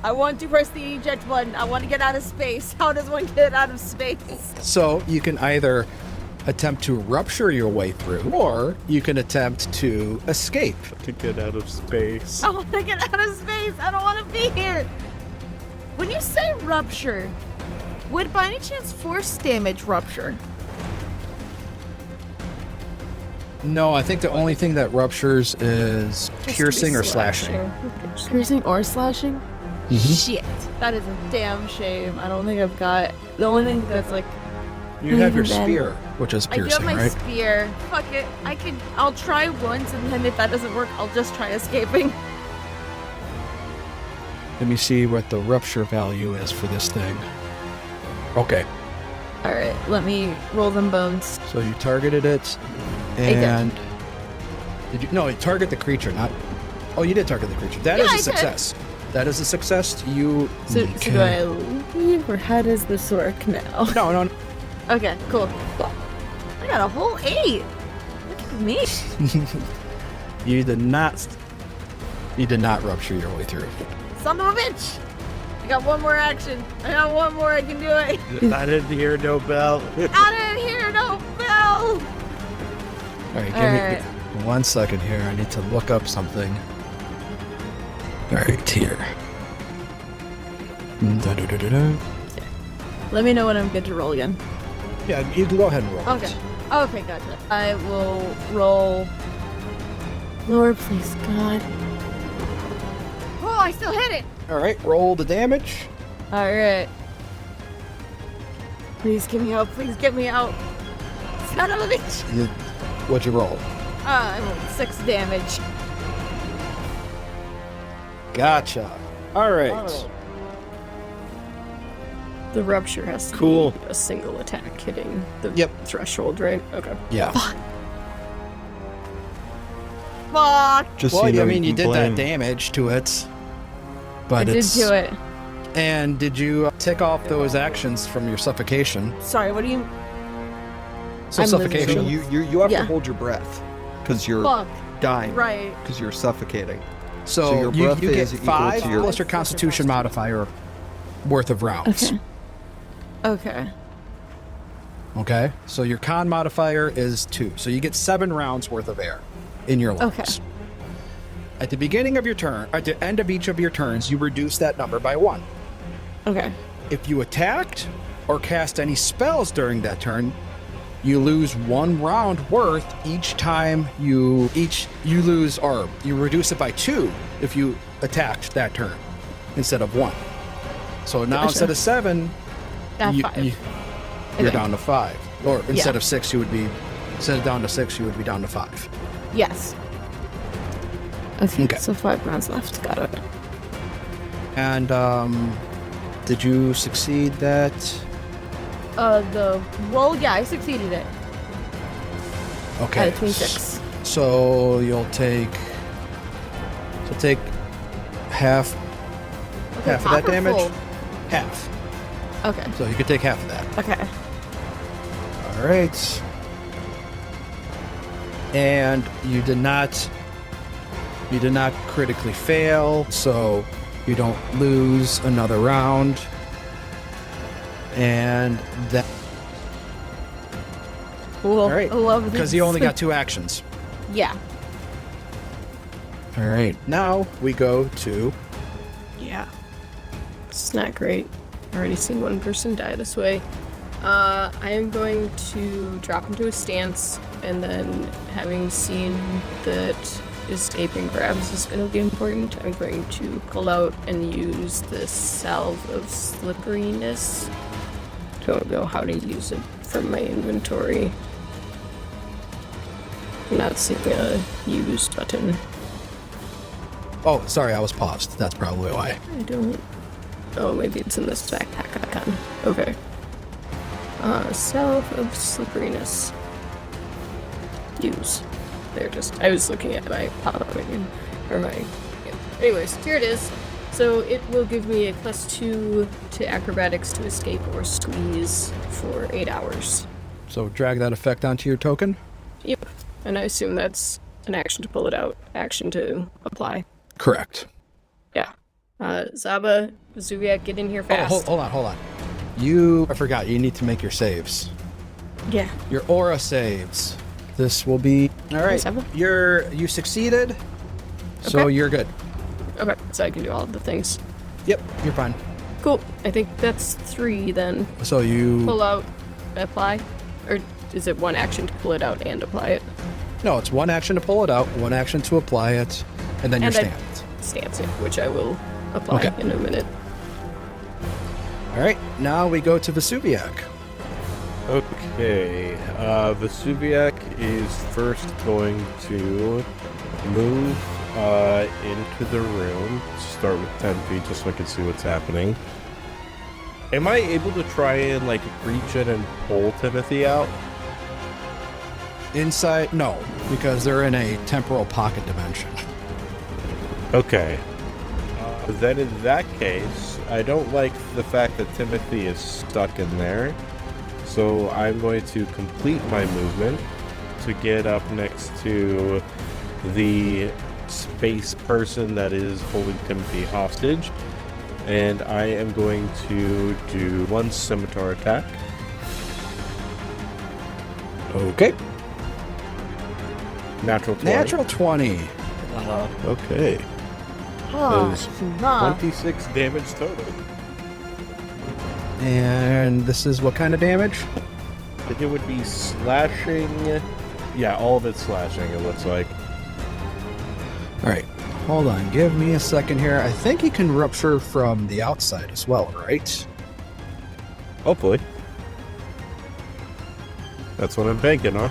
I want to press the eject button. I want to get out of space. How does one get out of space? So you can either attempt to rupture your way through, or you can attempt to escape. To get out of space. I want to get out of space. I don't want to be here. When you say rupture, would by any chance force damage rupture? No, I think the only thing that ruptures is piercing or slashing. Piercing or slashing? Shit. That is a damn shame. I don't think I've got... The only thing that's like... You have your Then- spear, which is I do have piercing, my right? spear. Fuck it. I'll try once, and then if that doesn't work, I'll just try escaping. Let me see what the rupture value is for this thing. Okay. Alright, let me roll them bones. So you targeted it, and did you? No, you target the creature, not. Oh, you did target the creature. That is a success. That is a success. You. So do I leave, or how does this work now? No. Okay, cool. I got a whole 8. Look at me. You did not. You did not rupture your way through. Son of a bitch! I got one more action. I got one more. I can do it. I didn't hear no bell. I didn't hear no bell. All right, give me 1 second here. I need to look up something. All right, here. Da-da-da-da-da. Let me know when I'm good to roll again. Yeah, you can go ahead and roll. Okay. Okay, gotcha. I will roll. Lord, please, God. Oh, I still hit it. All right, roll the damage. All right. Please get me out. Please get me out. Son of a bitch. What'd you roll? I rolled 6 damage. Gotcha. All right. Oh. The rupture has to Cool. be a single attack hitting the Yep. threshold, right? Okay. Yeah. Fuck. Just Well, so you know, I mean, you did blame. that damage to it. I But did it's. do it. And did you take off those actions from your suffocation? Sorry, what do you... So I'm So suffocation. losing. you have Yeah. to hold your breath because you're Fuck. dying. Right. Because you're suffocating. So, So your you breath get is equal 5 to your- plus your Constitution modifier worth of rounds. Okay. Okay. Okay. So your con modifier is 2. So you get 7 rounds worth of air in your lungs. Okay. At the beginning of your turn, at the end of each of your turns, you reduce that number by 1. Okay. If you attacked or cast any spells during that turn, you lose 1 round worth each time you lose, or you reduce it by 2 if you attacked that turn instead of 1. So now Gotcha. instead of 7, At you, 5. you're Okay. down to 5. Or instead Yeah. of 6, instead of down to 6, you would be down to 5. Yes. Okay, Okay. so 5 rounds left. Got it. And did you succeed that? The roll, yeah, I succeeded it. Okay. Out of 26. So you'll take half Okay, half of that or damage. full? Half. Okay. So you could take half of that. Okay. All right. And you did not critically fail, so you don't lose another round. And that Cool. all right. I love this. Because you only got 2 actions. Yeah. All right. Now we go to Yeah. It's not great. Already seen one person die this way. I am going to drop into a stance, and then having seen that escaping grabs is going to be important, I'm going to pull out and use the salve of slipperiness. Don't know how to use it from my inventory. I'm not seeing a use button. Oh, sorry, I was paused. That's probably why. I don't. Oh, maybe it's in this backpack icon. Okay. Salve of slipperiness. Use. There, just. I was looking at my pop-up menu. Or my. Yeah. Anyways, here it is. So it will give me a +2 to acrobatics to escape or squeeze for 8 hours. So drag that effect onto your token. Yep. And I assume that's an action to pull it out, action to apply. Correct. Yeah. Zaba, Zuviak, get in here fast. Oh, hold on. I forgot, you need to make your saves. Yeah. Your aura saves. This will be... Alright, Zaba? you succeeded. So Okay. you're good. Okay, so I can do all of the things. Yep, you're fine. Cool. I think that's 3 then. So you... Pull out, apply? Or is it 1 action to pull it out and apply it? No, it's 1 action to pull it out, 1 action to apply it, and then your And I- stand. Stance it, which I will apply Okay. in a minute. Alright, now we go to Vesuviac. Okay, Vesuviac is first going to move into the room. Start with 10 feet just so I can see what's happening. Am I able to try and, like, reach in and pull Timothy out? Inside, no, because they're in a temporal pocket dimension. Okay. Then in that case, I don't like the fact that Timothy is stuck in there. So I'm going to complete my movement to get up next to the space person that is holding Timothy hostage. And I am going to do one scimitar attack. Okay. Natural 20. Natural 20. Okay. Oh, Is nah. 26 damage total. And this is what kind of damage? I think it would be slashing. Yeah, all of it's slashing, it looks like. All right. Hold on. Give me a second here. I think he can rupture from the outside as well, right? Hopefully. That's what I'm banking on.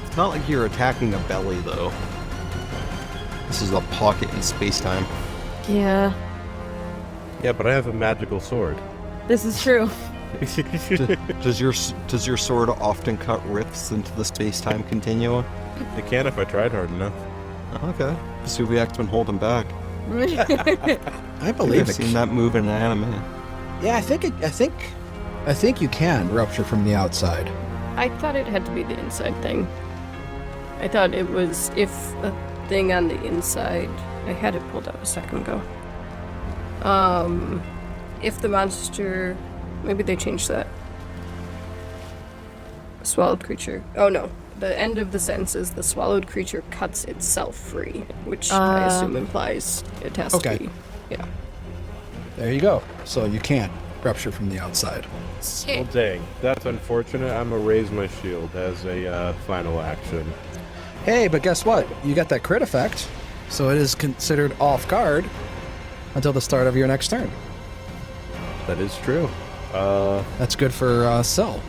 It's not like you're attacking a belly, though. This is a pocket in space-time. Yeah, Yeah, but I have a magical sword. this is true. Does your sword often cut rifts into the space-time continuum? It can if I tried hard enough. Okay. Vesuviac's been holding back. I believe I've it. seen that move in anime. Yeah, I think you can rupture from the outside. I thought it had to be the inside thing. I thought it was if a thing on the inside. I had it pulled up a second ago. If the monster, maybe they changed that. Swallowed creature. Oh no, the end of the sentence is the swallowed creature cuts itself free, which I assume implies it has Okay. to be. Yeah. There you go. So you can't rupture from the outside. Well, dang. That's unfortunate. I'm going to raise my shield as a final action. Hey, but guess what? You got that crit effect, so it is considered off guard until the start of your next turn. That is true. That's good for Cell.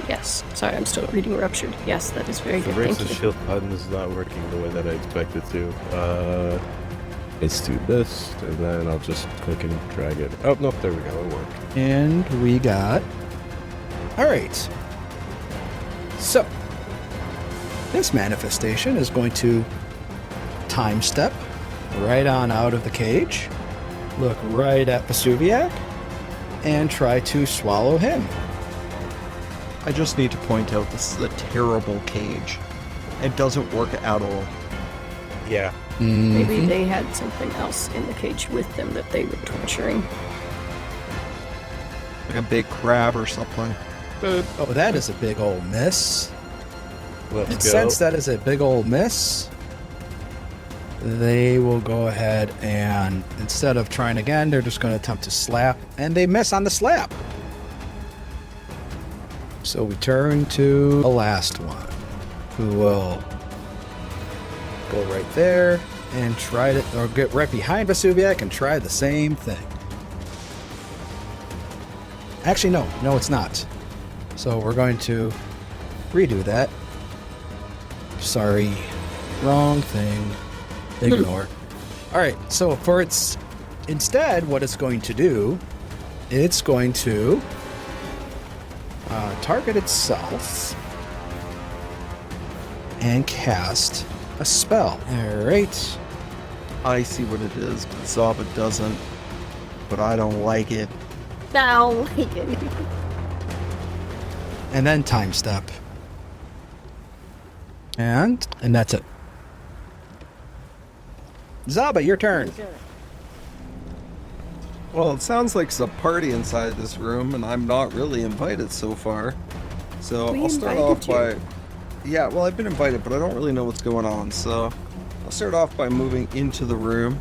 Yes. Sorry, I'm still reading Ruptured. Yes, that is very The good. raise Thank the you. shield button is not working the way that I expected to. Let's do this, and then I'll just click and drag it. Oh, no, there we go. It worked. And we got... Alright. So, this manifestation is going to time step right on out of the cage, look right at Vesuviac, and try to swallow him. I just need to point out this is a terrible cage. It doesn't work at all. Yeah. Maybe they had something else in the cage with them that they were torturing. Like a big crab or something. Oh, that is a big old miss. Let's And go. since that is a big old miss, they will go ahead and, instead of trying again, they're just going to attempt to slap, and they miss on the slap. So we turn to the last one, who will go right there and try to, or get right behind Vesuviac and try the same thing. Actually, no, it's not. So we're going to redo that. Sorry, wrong thing. Ignore. All right, so for its, instead, what it's going to do, it's going to target itself and cast a spell. All right. I see what it is, but Zaba doesn't. But I don't like it. I don't like it. And then time step. And that's it. Zaba, your turn. Well, it sounds like it's a party inside this room, and I'm not really invited so far. So We I'll start invited off you. by... Yeah, well, I've been invited, but I don't really know what's going on, so... I'll start off by moving into the room,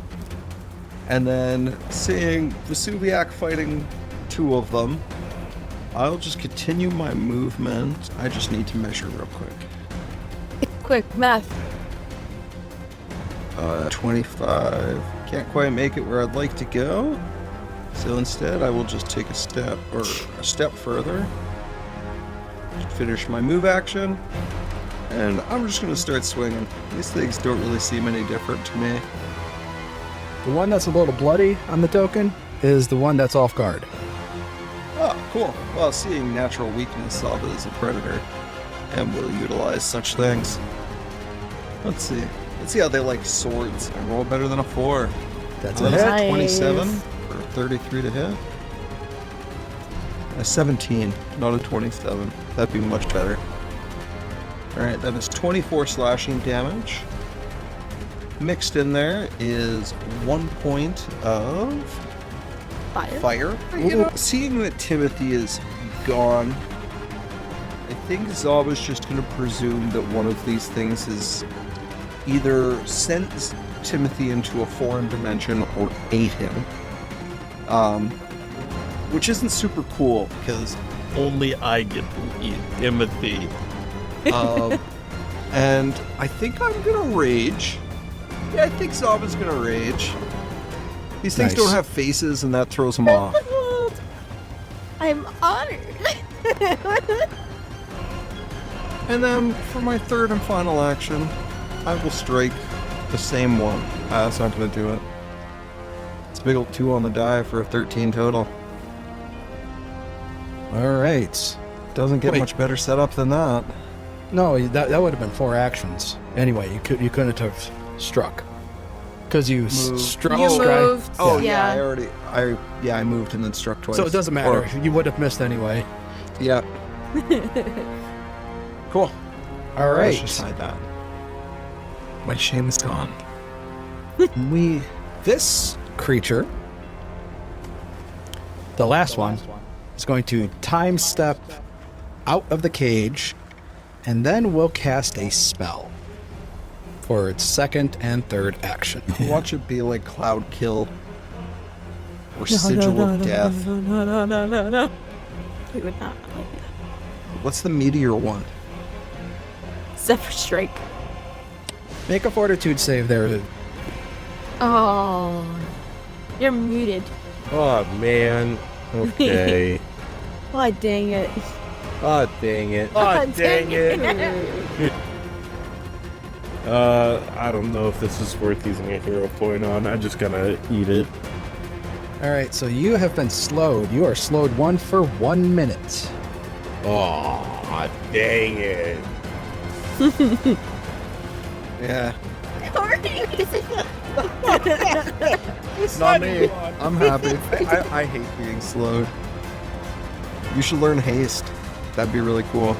and then seeing Vesuviac fighting two of them, I'll just continue my movement. I just need to measure real quick. Quick, math. 25. Can't quite make it where I'd like to go. So instead, I will just take a step further. Finish my move action. And I'm just going to start swinging. These things don't really seem any different to me. The one that's a little bloody on the token is the one that's off guard. Oh, cool. Well, seeing natural weakness, Zaba is a predator and will utilize such things. Let's see. Let's see how they like swords. I roll better than a 4. That's a a hit. hit. 27 for 33 to hit. A 17, not a 27. That'd be much better. Alright, that is 24 slashing damage. Mixed in there is 1 point of fire. Ooh, seeing that Timothy is gone, I think Zaba's just going to presume that one of these things is either sent Timothy into a foreign dimension or ate him. Which isn't super cool, because Only I get to eat Timothy. and I think I'm going to rage. Yeah, I think Zaba's going to rage. These things Nice. don't have faces, and that throws them off. I'm honored. And then, for my third and final action, I will strike the same one. That's not going to do it. It's a big old 2 on the die for a 13 total. All right. Doesn't get Wait. much better setup than that. No, that would have been 4 actions. Anyway, you couldn't have struck because you Moved. struck. You moved. Oh yeah. I moved and then struck twice. So it doesn't matter. Or- You would have missed anyway. yeah. Cool. All Let's right. just hide that. My shame is gone. This creature, the last one, is going to time step out of the cage, and then will cast a spell for its second and third action. Watch it be like Cloud Kill or Sigil of Death. No. We would not like that. What's the meteor one? Zephyr Strike. Make a fortitude save there. Oh. You're muted. Oh, man. Okay. Why dang it. Oh, dang it. Oh, dang it. I don't know if this is worth using a hero point on. I'm just gonna eat it. All right, so you have been slowed. You are slowed 1 for 1 minute. Oh, dang it. Yeah. It's Not me. I'm happy. I hate being slowed. You should learn haste. That'd be really cool.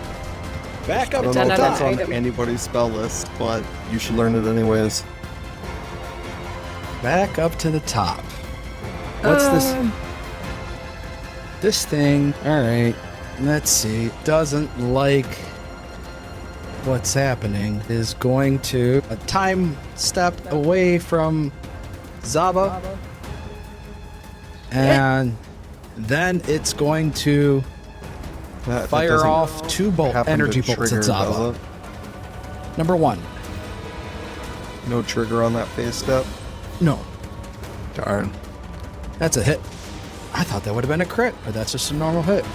Back I up don't to know the if that's top. on anybody's spell list, but you should learn it anyways. Back up to the top. What's this? This thing. All right. Let's see. Doesn't like what's happening. Is going to a time step away from Zaba, and then it's going to That fire doesn't off 2 happen to energy bolts at trigger, Zaba. does it? Number 1. No trigger on that phase step. No, Darn. that's a hit. I thought that would have been a crit, but that's just a normal hit.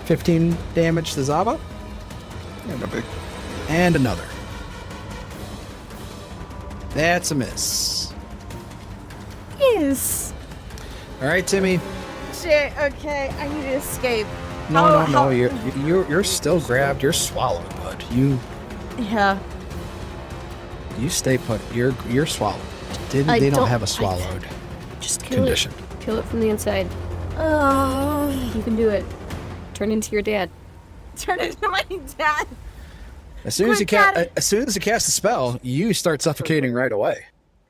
15 damage to Zaba, Yeah, no big. and another. That's a miss. Yes. All right, Timmy. Shit, okay. I need to escape. No. You're still grabbed. You're swallowed, bud. You Yeah. stay put. You're swallowed. They I don't don't have a like swallowed Just kill condition. it. Kill it from the inside. Oh. You can do it. Turn into your dad. Turn into my dad. As soon as you Quick, Daddy. cast a spell, you start suffocating right away.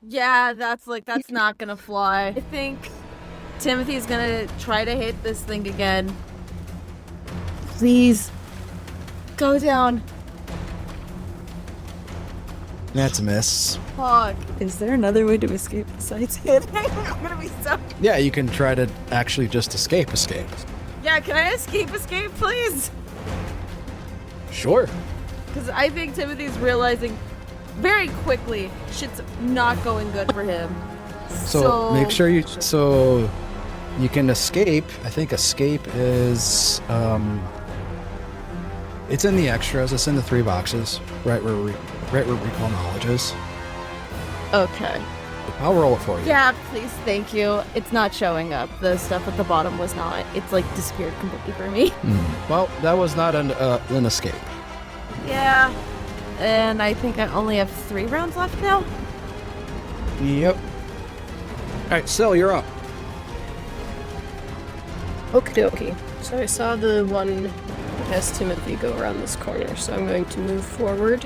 Yeah, that's not gonna fly. I think Timothy's gonna try to hit this thing again. Please. Go down. That's a miss. Fuck. Is there another way to escape besides hitting? I'm gonna be so... Yeah, you can try to actually just escape. Yeah, can I escape, please? Sure. Because I think Timothy's realizing very quickly shit's not going good for him. So make sure you can escape. I think escape is it's in the extras. It's in the 3 boxes, right where recall knowledge is. Okay. I'll roll it for you. Yeah, please, thank you. It's not showing up. The stuff at the bottom was not. It's like disappeared completely for me. Well, that was not an escape. Yeah. And I think I only have 3 rounds left now. Yep. All right, Syl, you're up. Okie dokie. So I saw the one that has Timothy go around this corner, so I'm going to move forward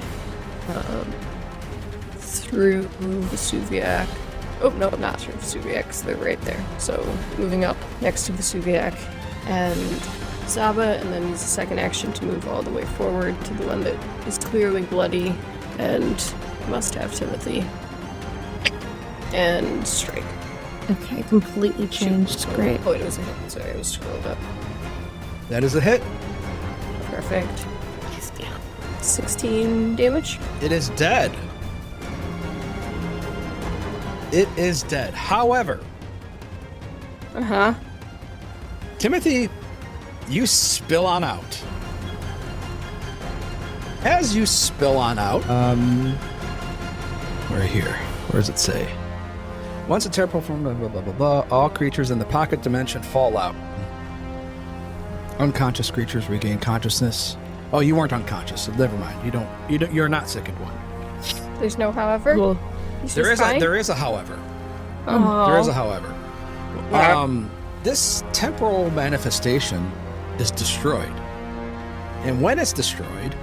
through Vesuviac. Oh, no, not through Vesuviac, because they're right there. So moving up next to Vesuviac and Zaba, and then use the second action to move all the way forward to the one that is clearly bloody and must have Timothy. And strike. Okay, completely changed. Great. Oh, it was a hit. Sorry, I was scrolled up. That is a hit. Perfect. 16 damage. It is dead. It is dead. However, Timothy, you spill on out. As you spill on out, we're here. Where does it say? Once a terrible form, blah, blah, blah, blah, all creatures in the pocket dimension fall out. Unconscious creatures regain consciousness. Oh, you weren't unconscious, so never mind. You're not sickened one. There's no however. Cool. There is a however. Oh. There is a however. This temporal manifestation is destroyed. And when it's destroyed,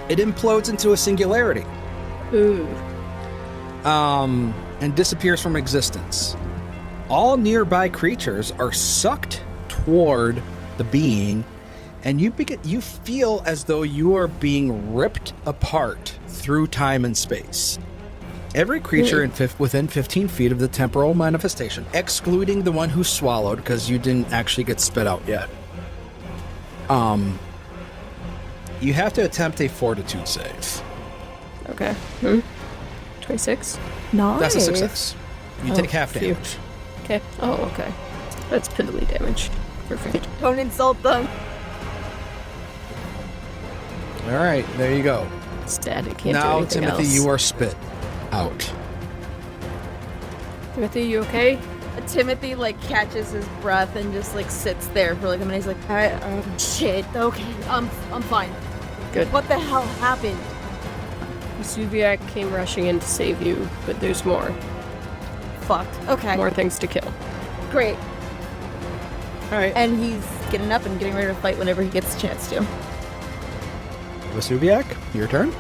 it implodes into a singularity. Ooh. And disappears from existence. All nearby creatures are sucked toward the being, and you feel as though you are being ripped apart through time and space. Every creature within 15 feet of the temporal manifestation, excluding the one who swallowed, because you didn't actually get spit out yet. You have to attempt a fortitude save. Okay. 26. Nice. That's a success. You take half phew. damage. Okay. Oh, okay. That's piddly damage. Perfect. Don't insult them. All right, there you go. Static. Can't do Now, anything Timothy, else. you are spit out. Timothy, you okay? Timothy catches his breath and just sits there for a minute. He's like, shit. Okay, I'm fine. Good. What the hell happened? Vesuviac came rushing in to save you, but there's more. Fuck. Okay. More things to kill. Great. All right. And he's getting up and getting ready to fight whenever he gets a chance to. Vesuviac, your turn.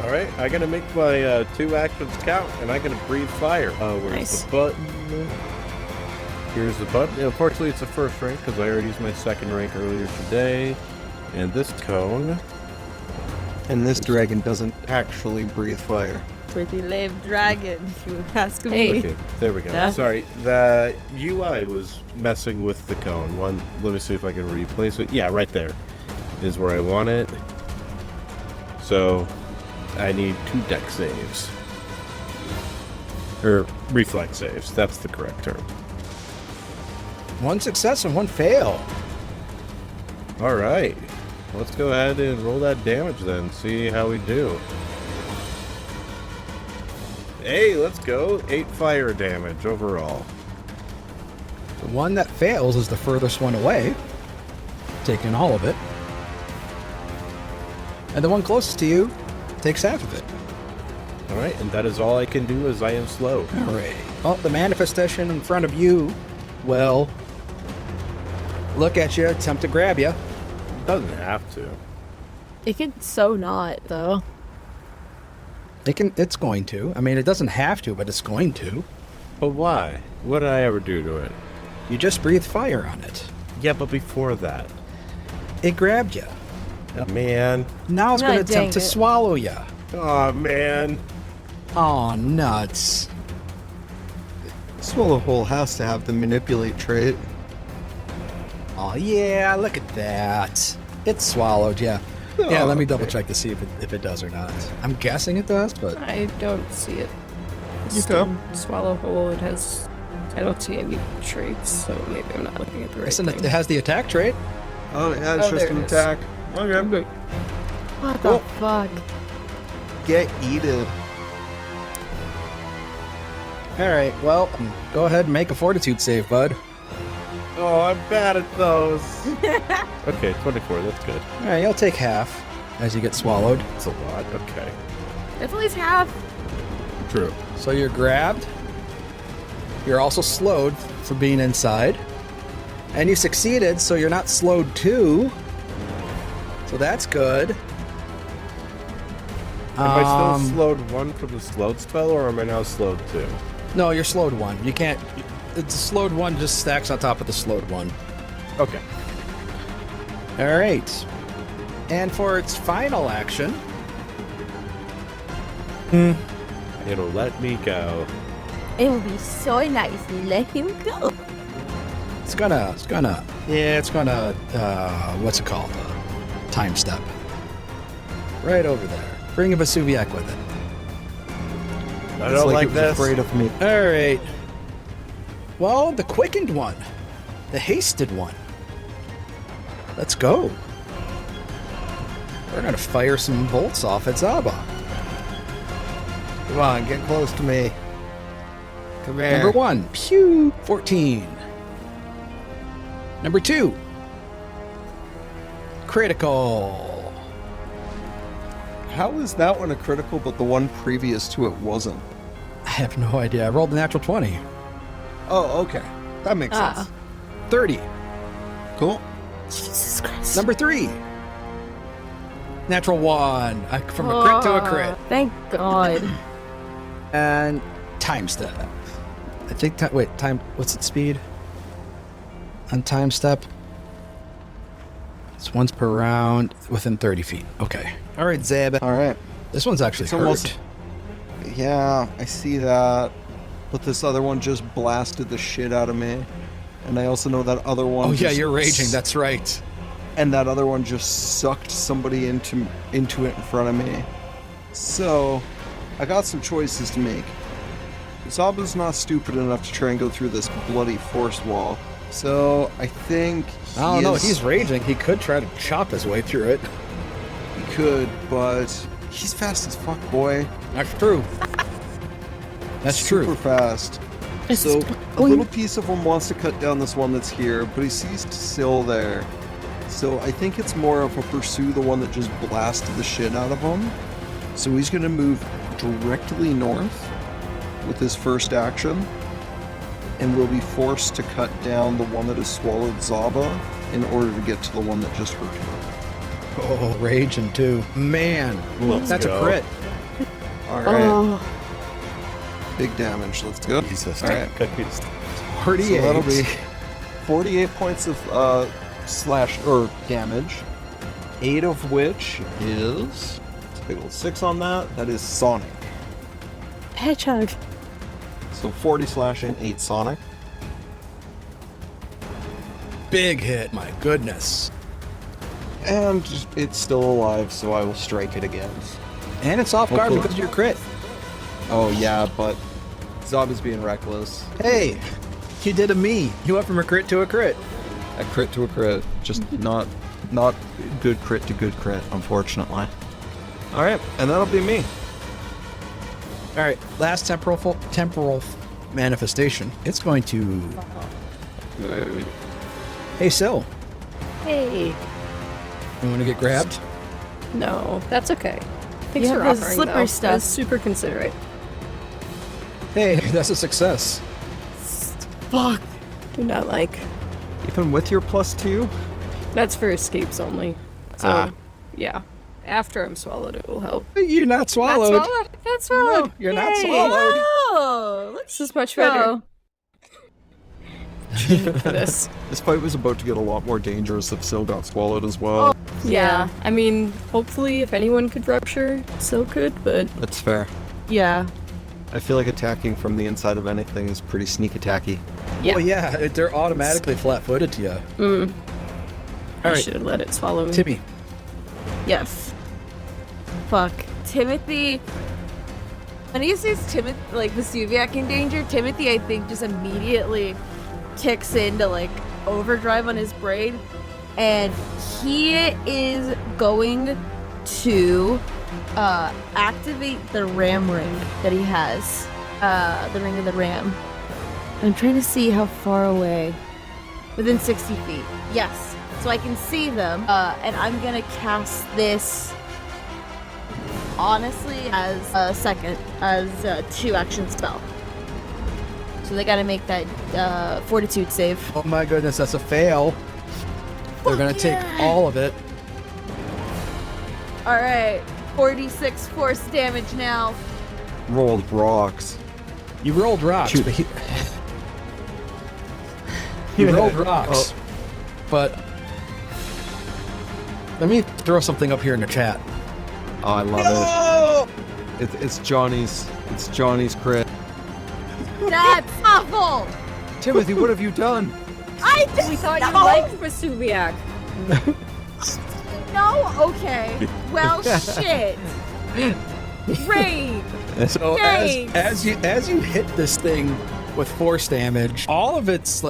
All right, I'm gonna make my 2 actions count, and I'm gonna breathe fire. Where's Nice. the button? Here's the button. Unfortunately, it's a first rank because I already used my second rank earlier today. And this cone. And this dragon doesn't actually breathe fire. Pretty lame dragon, if you ask me. Hey. Okay, there we go. Yeah. Sorry, the UI was messing with the cone. Let me see if I can replace it. Yeah, right there is where I want it. So I need 2 deck saves. Or reflex saves. That's the correct term. 1 success and 1 fail. All right. Let's go ahead and roll that damage then. See how we do. Hey, let's go. 8 fire damage overall. The one that fails is the furthest one away, taking all of it. And the one closest to you takes half of it. All right, and that is all I can do as I am slow. All right. Well, the manifestation in front of you will look at you, attempt to grab you. Doesn't have to. It can so not, though. It's going to. I mean, it doesn't have to, but it's going to. But why? What did I ever do to it? You just breathe fire on it. Yeah, but before that. It grabbed you. Man. Now it's going to dang attempt to it. swallow you. Oh, man. Oh, nuts. Swallow Hole has to have the manipulate trait. Oh, yeah, look at that. It swallowed you. Yeah, let me double check to see if it does or not. I'm guessing it does, but I don't see it. You go. Swallow hole. It has. I don't see any traits, so maybe I'm not looking at the right it thing. has the attack trait. Oh, yeah, it's Oh, just there an it is. attack. Okay. What the fuck? Get eaten. All right, well, go ahead and make a fortitude save, bud. Oh, I'm bad at those. Okay, 24, that's good. All right, you'll take half as you get swallowed. That's a lot, okay. That's at least half. True. So you're grabbed. You're also slowed for being inside. And you succeeded, so you're not slowed too. So that's good. Am I still slowed 1 from the slowed spell, or am I now slowed 2? No, you're slowed 1. You can't... The slowed 1 just stacks on top of the slowed 1. Okay. All right. And for its final action... It'll let me go. It would be so nice to let him go. It's gonna, what's it called? Time step. Right over there. Bring a Vesuviac with it. I don't like it was this. afraid of me. All right. Well, the quickened one. The hasted one. Let's go. We're gonna fire some bolts off at Zaba. Come on, get close to me. Come here. Number 1, pew, 14. Number 2, critical. How is that one a critical, but the one previous to it wasn't? I have no idea. I rolled a natural 20. Oh, okay. That makes sense. 30. Cool. Jesus Christ. Number 3, natural 1. From a crit to a crit. Thank God. And time step. I think, time, what's its speed? On time step? It's once per round within 30 feet. Okay. All right, Zeb. All right. This one's actually It's hurt. almost- Yeah, I see that. But this other one just blasted the shit out of me. And I also know that other one. Oh, yeah, just you're raging. That's right. And that other one just sucked somebody into it in front of me. So, I got some choices to make. Zaba's not stupid enough to try and go through this bloody force wall. So, I think I don't know. He's raging. He could try to chop his way through it. He could, but he's fast as fuck, boy. That's true. That's Super true. fast. So, a little piece of him wants to cut down this one that's here, but he sees Syl there. So, I think it's more of a pursue the one that just blasted the shit out of him. So, he's going to move directly north with his first action, and will be forced to cut down the one that has swallowed Zaba in order to get to the one that just hurt him. Oh, raging too. Man, Let's that's go. a crit. Alright. Big damage. Let's go. Jesus. Alright. Confused. 48. So that'll be 48 points of slash or damage, 8 of which is it's a big old 6 on that. That is sonic. Hedgehog. So 40 slashing, 8 sonic. Big hit. My goodness. And it's still alive, so I will strike it again. And it's off guard Hopefully. because of your crit. Oh yeah, but Zaba's being reckless. Hey, you did a me. You went from a crit to a crit. A crit to a crit, just not good crit to good crit, unfortunately. All right, and that'll be me. All right, last temporal manifestation. It's going to. Hey, Syl, Hey. you want to get grabbed? No, that's okay. Thanks You for have the offering, slippery though. stuff. That's super considerate. Hey, that's a success. Fuck. Do not like. Even with your +2, That's for escapes only. So, Ah. yeah. After I'm swallowed, it will help. You're not swallowed. Not swallowed. Not swallowed. No, you're not Yay. swallowed. Oh, This is much better. For this. this fight was about to get a lot more dangerous if Syl got swallowed as well. Yeah. I mean, hopefully, if anyone could rupture, so could, but That's fair. Yeah. I feel like attacking from the inside of anything is pretty sneak attacky. yeah. Well, yeah, they're automatically flat-footed to you. I All right, should have let it swallow me. Timmy. Yes. Fuck. Timothy. When he sees Timothy, like Vesuviac in danger, Timothy, I think, just immediately kicks into like overdrive on his brain, and he is going to activate the ram ring that he has the Ring of the Ram. I'm trying to see how far away. Within 60 feet. Yes. So I can see them. And I'm gonna cast this, honestly, as a 2-action spell. So they gotta make that fortitude save. Oh my goodness, that's a fail. They're gonna take all of it. Alright. 46 force damage now. Rolled rocks. You rolled rocks, Shoot. but you rolled rocks. But let me throw something up here in the chat. Oh, I love it. It's Johnny's crit. That's awful! Timothy, what have you done? I did We thought no. you liked Vesuviac. No? Okay. Well, shit. Great. So Thanks. as you hit this thing with force damage, all of its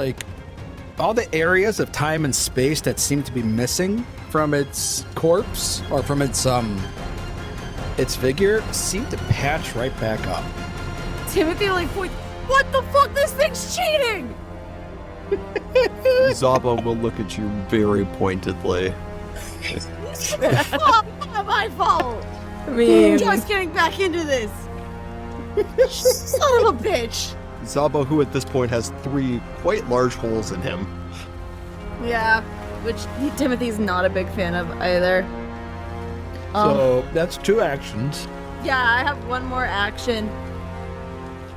all the areas of time and space that seem to be missing from its corpse or from its figure seem to patch right back up. Timothy what the fuck? This thing's cheating! Zaba will look at you very pointedly. Oh, not my fault! I mean, Just getting back into this. Son of a bitch. Zaba, who at this point has 3 quite large holes in him. Yeah, which Timothy's not a big fan of either. So that's 2 actions. Yeah, I have one more action.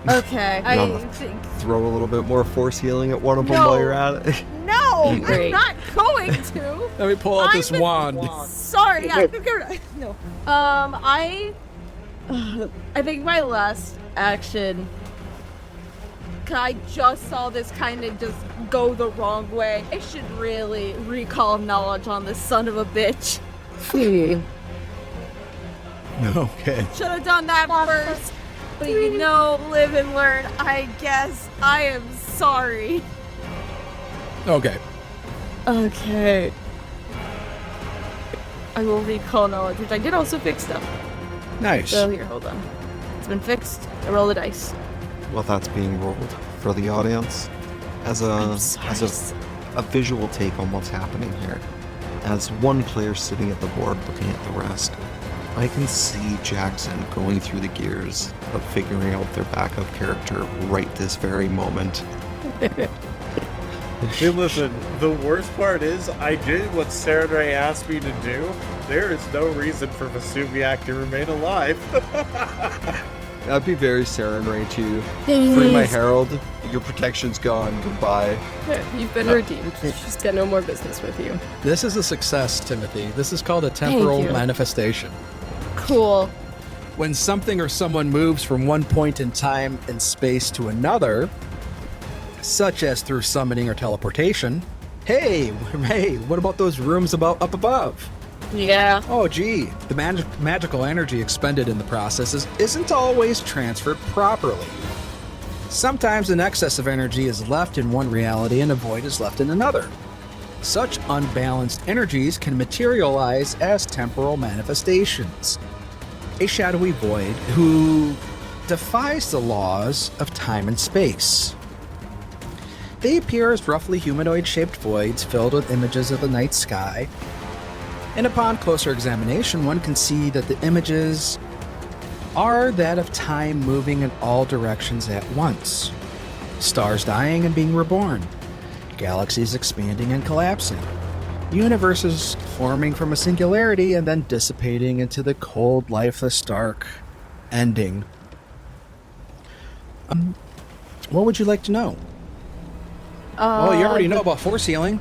Okay, I No. think. Throw a little bit more force healing at one of them No. while you're at it. No, I'm Great. not going to. Let me pull out this I'm- wand. Sorry, yeah, no. I think my last action. I just saw this kind of just go the wrong way. I should really recall knowledge on this son of a bitch. Okay. Should have done that first. But live and learn. I guess I am sorry. Okay. Okay. I will recall knowledge, which I did also fix stuff. Nice. So here, hold on. It's been fixed. I roll the dice. Well, that's being rolled for the audience as a visual take on what's happening here. As one player sitting at the board looking at the rest, I can see Jackson going through the gears of figuring out their backup character right this very moment. Hey, listen, the worst part is I did what Saradray asked me to do. There is no reason for Vesuviac to remain alive. That'd be very Sarenrae too. Free my herald, your protection's gone, goodbye. you've been redeemed. She's got no more business with you. This is a success, Timothy. This is called a temporal you. manifestation. Cool. When something or someone moves from one point in time and space to another, such as through summoning or teleportation. Hey, what about those rooms up above? Yeah. Oh, gee, the magical energy expended in the processes isn't always transferred properly. Sometimes an excess of energy is left in one reality and a void is left in another. Such unbalanced energies can materialize as temporal manifestations. A shadowy void who defies the laws of time and space. They appear as roughly humanoid-shaped voids filled with images of the night sky, and upon closer examination, one can see that the images are that of time moving in all directions at once. Stars dying and being reborn. Galaxies expanding and collapsing. Universes forming from a singularity and then dissipating into the cold, lifeless, dark ending. What would you like to know? Oh, you already know about force healing.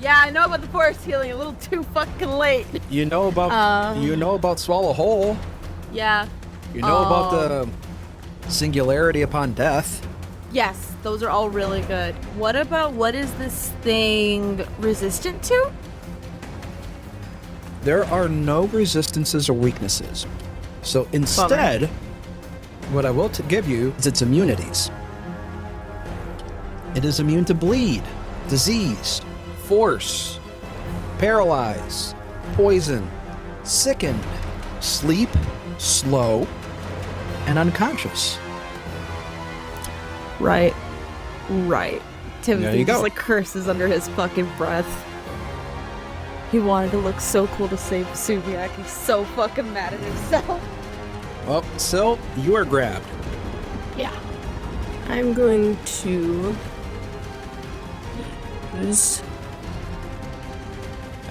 Yeah, I know about the force healing. A little too fucking late. You know about swallow whole. Yeah. You know about the singularity upon death. Yes, those are all really good. What is this thing resistant to? There are no resistances or weaknesses. So instead, what I will give you is its immunities. It is immune to bleed, disease, force, paralyze, poison, sickened, sleep, slow, and unconscious. Right. Timothy There you just go. like curses under his fucking breath. He wanted to look so cool to save Subiac. He's so fucking mad at himself. Well, Sil, you are grabbed. Yeah. I'm going to use...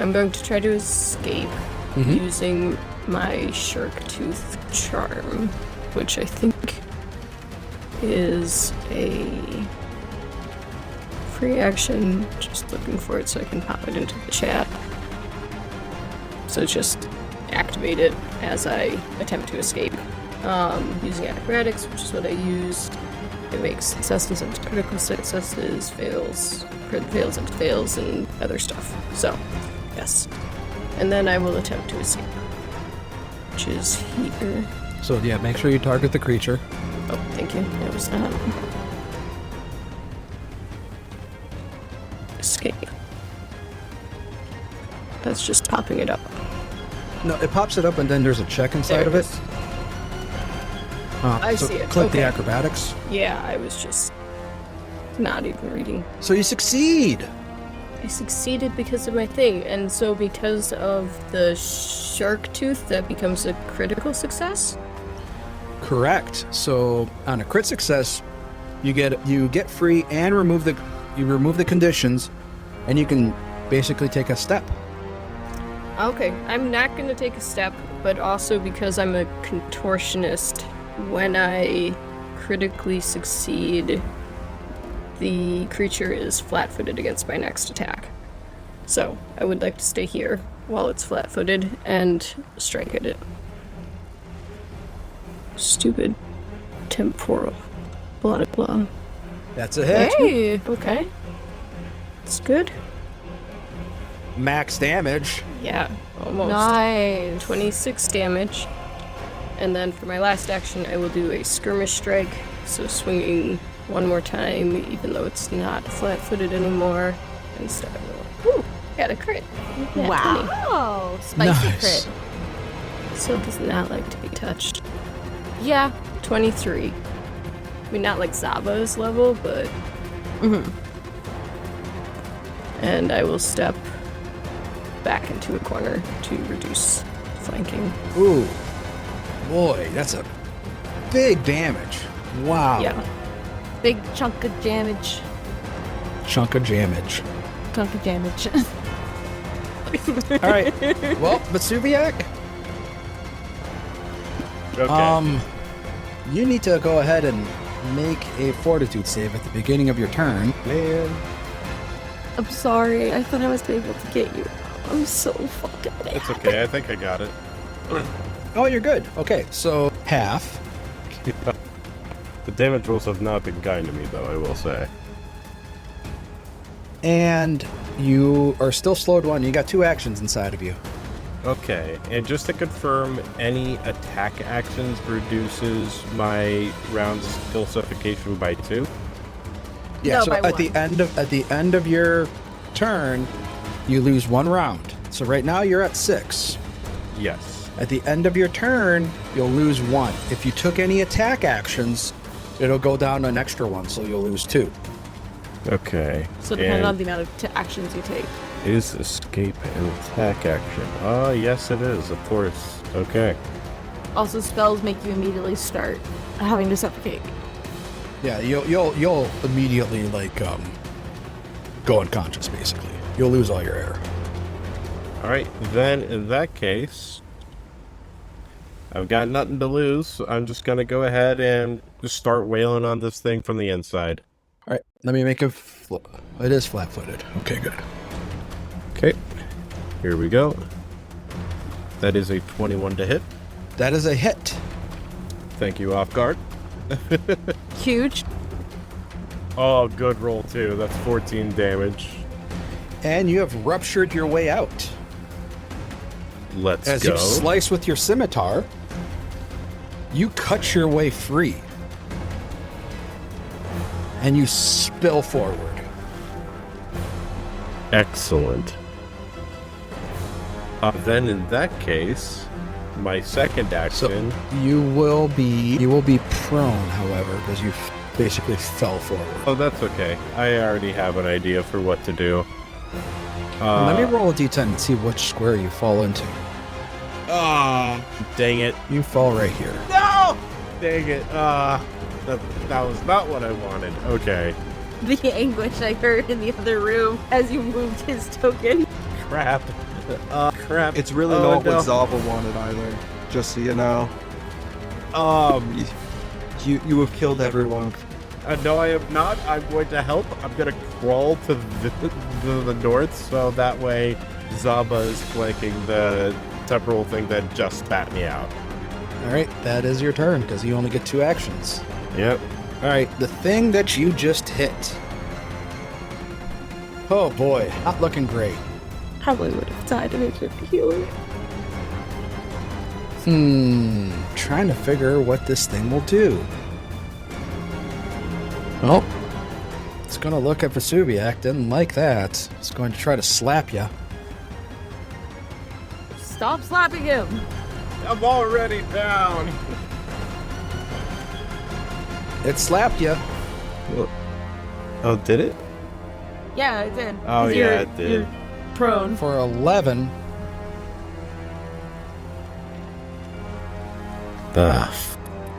I'm going to try to escape using my shark tooth charm, which I think is a free action. Just looking for it so I can pop it into the chat. So just activate it as I attempt to escape. Using acrobatics, which is what I used. It makes successes into critical successes, fails into fails, and other stuff. So, yes. And then I will attempt to escape, which is here. So yeah, make sure you target the creature. Oh, thank you. That was not. Escape. That's just popping it up. No, it pops it up and then there's a check inside of it. is. I see it. Click the Okay. acrobatics. Yeah, I was just not even reading. So you succeed. I succeeded because of my thing, and so because of the shark tooth, that becomes a critical success? Correct. So on a crit success, you get free and remove the conditions, and you can basically take a step. Okay, I'm not going to take a step, but also because I'm a contortionist, when I critically succeed, the creature is flat-footed against my next attack. So, I would like to stay here while it's flat-footed and strike at it. Stupid temporal. Blah, blah, blah. That's a hit. Hey! Okay. It's good. Max damage. Yeah, almost. Nice. 26 damage. And then for my last action, I will do a skirmish strike. So swinging one more time, even though it's not flat-footed anymore. Instead of woo, got a crit. Nat 20. Wow. Spicy Nice. crit. So does not like to be touched. Yeah. 23. I mean, not like Zaba's level, but... And I will step back into a corner to reduce flanking. Ooh, boy, that's a big damage. Wow. Yeah. Big chunk of damage. Chunk of damage. Chunk of damage. All right. Well, Vesuviac, Okay. you need to go ahead and make a fortitude save at the beginning of your turn. Man. I'm sorry. I thought I was able to get you. I'm so fucking mad. It's okay. I think I got it. Oh, you're good. Okay, so half. The damage rolls have not been kind to me, though, I will say. And you are still slowed one. You got 2 actions inside of you. Okay, and just to confirm, any attack actions reduces my round's skill suffocation by 2? Yeah, No, so by at the end of your turn, you lose 1 round. So right now you're at 6. Yes. At the end of your turn, you'll lose 1. If you took any attack actions, it'll go down an extra 1, so you'll lose 2. Okay. So depending on and the amount of actions you take. is escape an attack action? Oh, yes it is, of course. Okay. Also, spells make you immediately start having to suffocate. Yeah, you'll immediately go unconscious. Basically, you'll lose all your air. Alright, then in that case, I've got nothing to lose. So I'm just gonna go ahead and just start wailing on this thing from the inside. All right, let me make it is flat-footed. Okay, good. Okay, here we go. That is a 21 to hit. That is a hit. Thank you, off guard. Huge. Oh, good roll too. That's 14 damage. And you have ruptured your way out. Let's As go. you slice with your scimitar, you cut your way free. And you spill forward. Excellent. Then in that case, my second So action. you will be prone, however, because you basically fell forward. Oh, that's okay. I already have an idea for what to do. Let me roll a d10 and see which square you fall into. Ah, dang it. You fall right here. No! Dang it. That was not what I wanted. Okay. The anguish I heard in the other room as you moved his token. Crap. Crap. It's really not what Zava wanted either, just so you know. You have killed everyone. No, I am not. I'm going to help. I'm going to crawl to the north, so that way Zaba is flanking the temporal thing that just spat me out. All right, that is your turn, because you only get 2 actions. Yep. All right, the thing that you just hit. Oh boy, not looking great. Probably would have died in a healer. Trying to figure what this thing will do. Oh, it's going to look at Vesuviac. Didn't like that. It's going to try to slap you. Stop slapping him. I'm already down. It slapped you. Oh, did it? Yeah, it did. Oh, 'Cause yeah, it did. You're prone. For 11.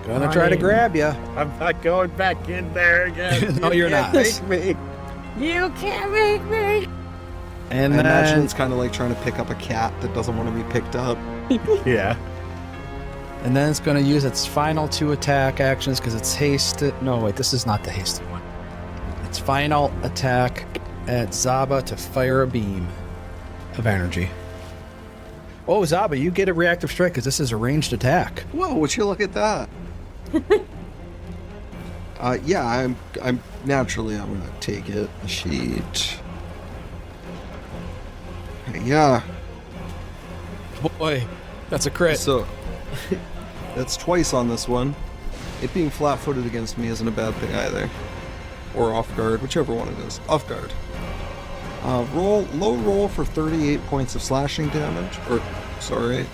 Gonna try to grab you. I'm not going back in there again. No, you're not. Take me. You can't make me. And I imagine then, it's kind of like trying to pick up a cat that doesn't want to be picked up. Yeah. and then it's gonna use its final 2 attack actions because it's hasted. No, wait, this is not the hasted one. Its final attack at Zaba to fire a beam of energy. Oh, Zaba, you get a reactive strike because this is a ranged attack. Whoa, would you look at that? Yeah, I'm naturally I'm gonna take it. The sheet. Yeah. Boy, that's a crit. So that's twice on this one. It being flat-footed against me isn't a bad thing either. Or off guard, whichever one it is. Off guard. Low roll for 38 points of slashing damage. Or, sorry,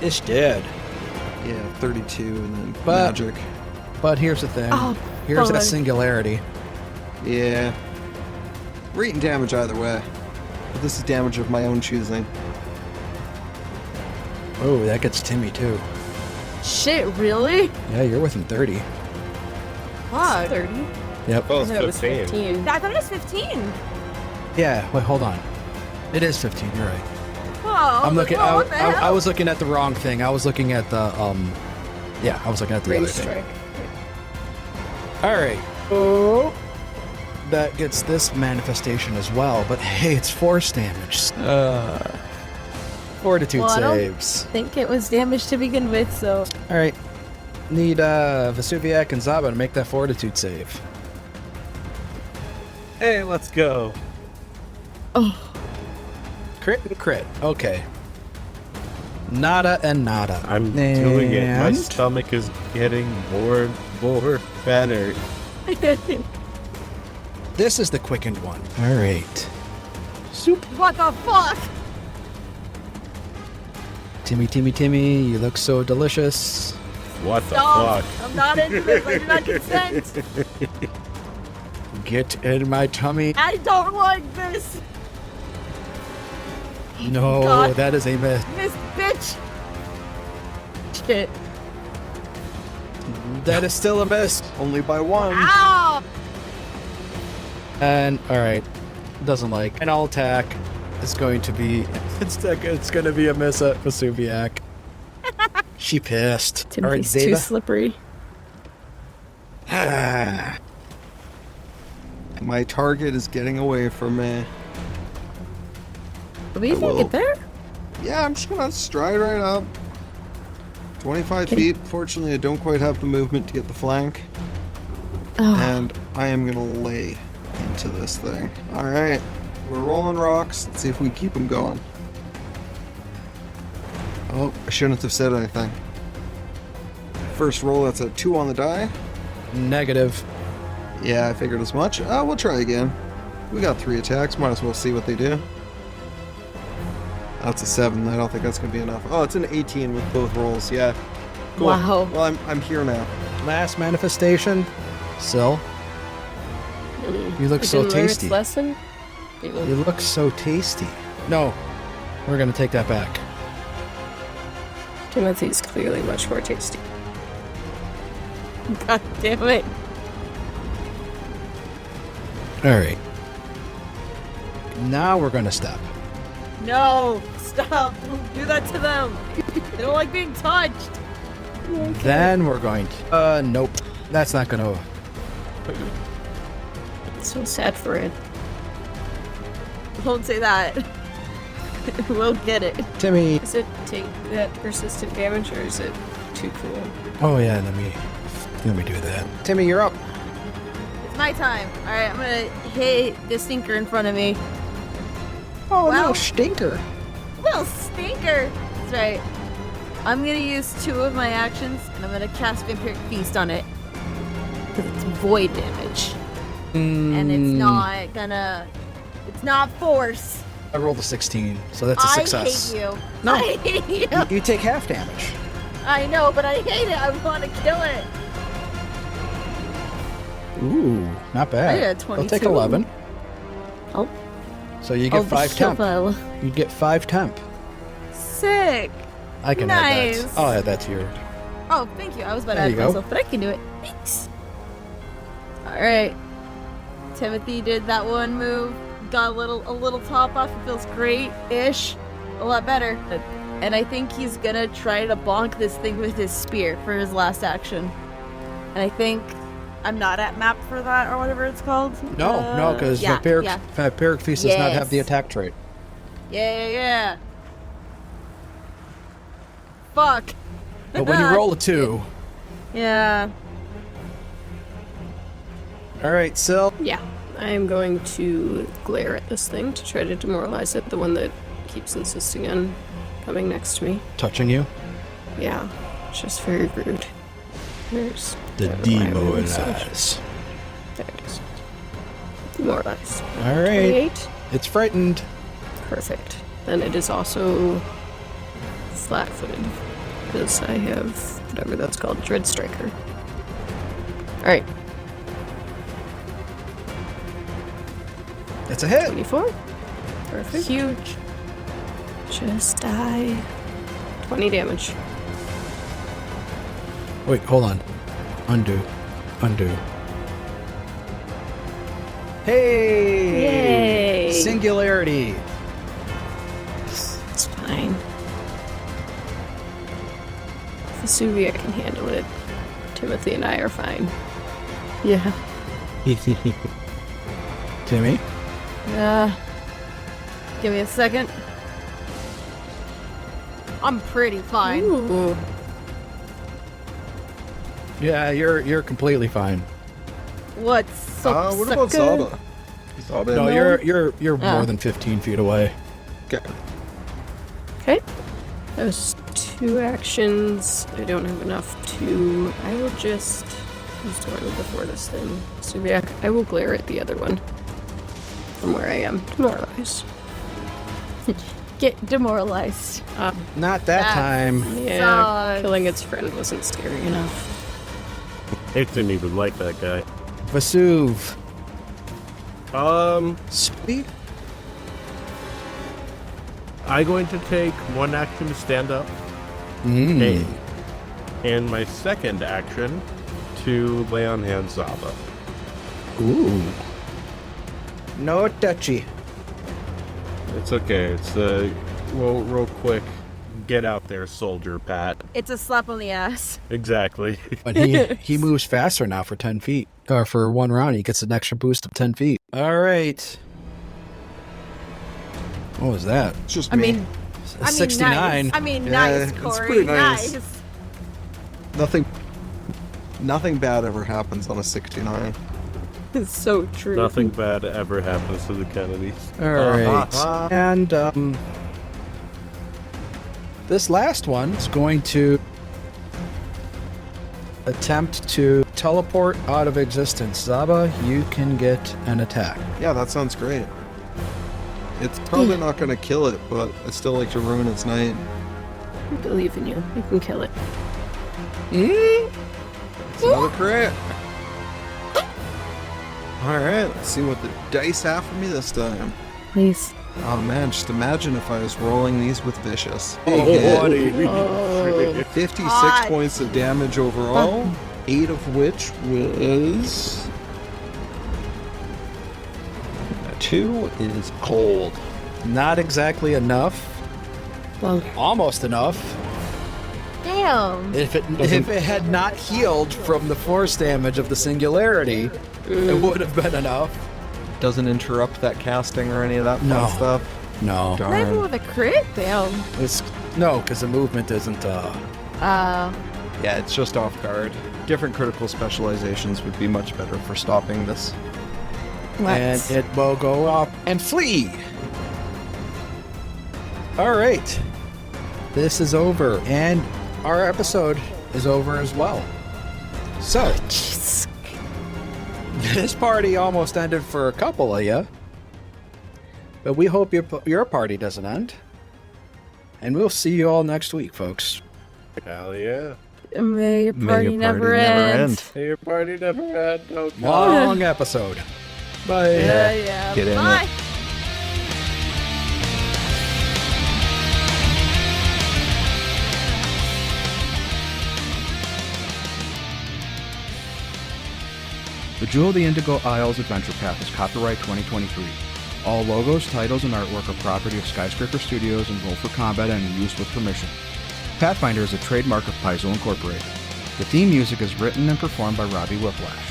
It's dead. yeah, 32 and then But- magic. But here's the thing. Oh, Here's that fun. singularity. Yeah. We're eating damage either way. But this is damage of my own choosing. Oh, that gets Timmy too. Shit, really? Yeah, you're within 30. Fuck. 30? Yep. Oh, That was 15. 15. I thought it was 15. Yeah, wait, hold on. It is 15, you're right. Oh, I'm looking. what the hell? I was looking at the wrong thing. I was looking at the Yeah, I was looking at the other Range thing. strike. All right. Oh, that gets this manifestation as well. But hey, it's force damage. Fortitude Well, I don't- saves. think it was damaged to begin with, so. All right. Need Vesuviac and Zaba to make that fortitude save. Hey, let's go. Crit and crit. Okay. Nada and nada. I'm doing it. My And- stomach is getting more and more better. This is the quickened one. All right. What the fuck? Timmy, you look so delicious. What the Stop. fuck? I'm not into this. I do not consent. Get in my tummy. I don't like this. No, God. that is a miss. This bitch. Shit. That is still a miss. Only by 1. Ow! And all right, doesn't like. An all attack is going to be. It's going to be a miss at Vesuviac. She pissed. All right, Timothy's too Zeta. slippery. My target is getting away from me. Will you I even will. get there? Yeah, I'm just gonna stride right up. 25 feet. Fortunately, I don't quite have the movement to get the flank. Oh. And I am gonna lay into this thing. Alright. We're rolling rocks. Let's see if we can keep them going. Oh, I shouldn't have said anything. First roll, that's a 2 on the die. Negative. Yeah, I figured as much. We'll try again. We got 3 attacks. Might as well see what they do. That's a 7. I don't think that's going to be enough. Oh, it's an 18 with both rolls. Yeah. Cool. Wow. Well, I'm here now. Last manifestation. Sil, you look so Didn't learn its tasty. lesson. You look so tasty. No, we're gonna take that back. Timothy's clearly much more tasty. God damn it. All right. Now we're gonna step. No, stop. Don't do that to them. They don't like being touched. Then we're going to. Nope. That's not gonna. It's so sad for it. Don't say that. We'll get it. Timmy. Does it take that persistent damage, or is it too cool? Oh yeah, let me do that. Timmy, you're up. It's my time. Alright, I'm gonna hit the stinker in front of me. Oh Wow. no, stinker. Little stinker! That's right. I'm gonna use 2 of my actions, and I'm gonna cast Vampiric Feast on it. Because it's void damage. And it's not gonna... It's not force. I rolled a 16, so that's a success. I hate you. No. I hate you. You take half damage. I know, but I hate it. I want to kill it. Ooh, not bad. I got I'll take 22. 11. Oh. So you get 5 temp. shovel. You get 5 temp. Sick. I can add Nice. that. I'll add that to your. Oh, thank you. I was about to There add you go. myself, but I can do it. Thanks. Alright. Timothy did that one move. Got a little top off. It feels great-ish. A lot better. And I think he's gonna try to bonk this thing with his spear for his last action. And I think I'm not at map for that or whatever it's called. No, because yeah, Vampiric Feast does not have the Yes. attack trait. Yeah. Fuck. But when you roll a 2. Yeah. All right, Sil. Yeah. I am going to glare at this thing to try to demoralize it, the one that keeps insisting on coming next to me. Touching you. Yeah, it's just very rude. There's The I don't know why I'm moving so much. demoralize. There it is. Demoralize. All right. 28. It's frightened. Perfect. Then it is also flat-footed because I have whatever that's called, Dread Striker. All right, It's a hit. 24. Perfect. Huge. Just die. 20 damage. Wait, hold on. Undo. Hey! Yay! Singularity. It's fine. Vesuvia can handle it. Timothy and I are fine. Yeah. Timmy. Give me a second. I'm pretty fine. Ooh. Yeah, you're completely fine. What's so What about Zaba? Zaba No, in there? you're more than 15 feet away. Okay. Okay. Those 2 actions. I don't have enough to. I will just. Who's going before this thing? Subiac. I will glare at the other one. From where I am. Demoralized. Get demoralized. Not that time. Yeah. Sucks. Killing its friend wasn't scary enough. It didn't even like that guy. Vesuv. Um, Sweet. I'm going to take 1 action to stand up. Mm. And my second action to lay on hand Zaba. Ooh. No touchy. It's okay. It's real quick. Get out there, soldier Pat. It's a slap on the ass. Exactly. But he moves faster now for 10 feet. Or for 1 round, he gets an extra boost of 10 feet. All right. What was that? It's just I me. mean, A 69. Nice. I mean, Yeah, nice, it's Corey. pretty nice. Nothing bad ever happens on a 69. It's so true. Nothing bad ever happens to the Kennedys. All right. And this last one is going to attempt to teleport out of existence. Zaba, you can get an attack. Yeah, that sounds great. It's probably not going to kill it, but I still like to ruin its night. I believe in you. You can kill it. It's another crit. Alright, let's see what the dice have for me this time. Please. Oh man, just imagine if I was rolling these with Vicious. Oh. 56 God. points of damage overall, 8 of which was... 2 is cold. Not exactly enough. Well, Almost enough. damn. If it had not healed from the force damage of the singularity, it would have been enough. Doesn't interrupt that casting or any of that fun No. stuff. No. Not even Darn. with a crit? Damn. No, because the movement isn't. Yeah, it's just off guard. Different critical specializations would be much better for stopping this. And it will go up and flee. All right. This is over, and our episode is over as well. So, Jesus. this party almost ended for a couple of you, but we hope your party doesn't end. And we'll see you all next week, folks. Hell yeah. May your May party, your never, party never end. end. Hey, your party never had no time. Long episode. Bye. Yeah. Get in Bye. it. The Jewel of the Indigo Isles Adventure Path is copyright 2023. All logos, titles, and artwork are property of Skyscraper Studios and Roll for Combat and used with permission. Pathfinder is a trademark of Paizo Incorporated. The theme music is written and performed by Robbie Whiplash.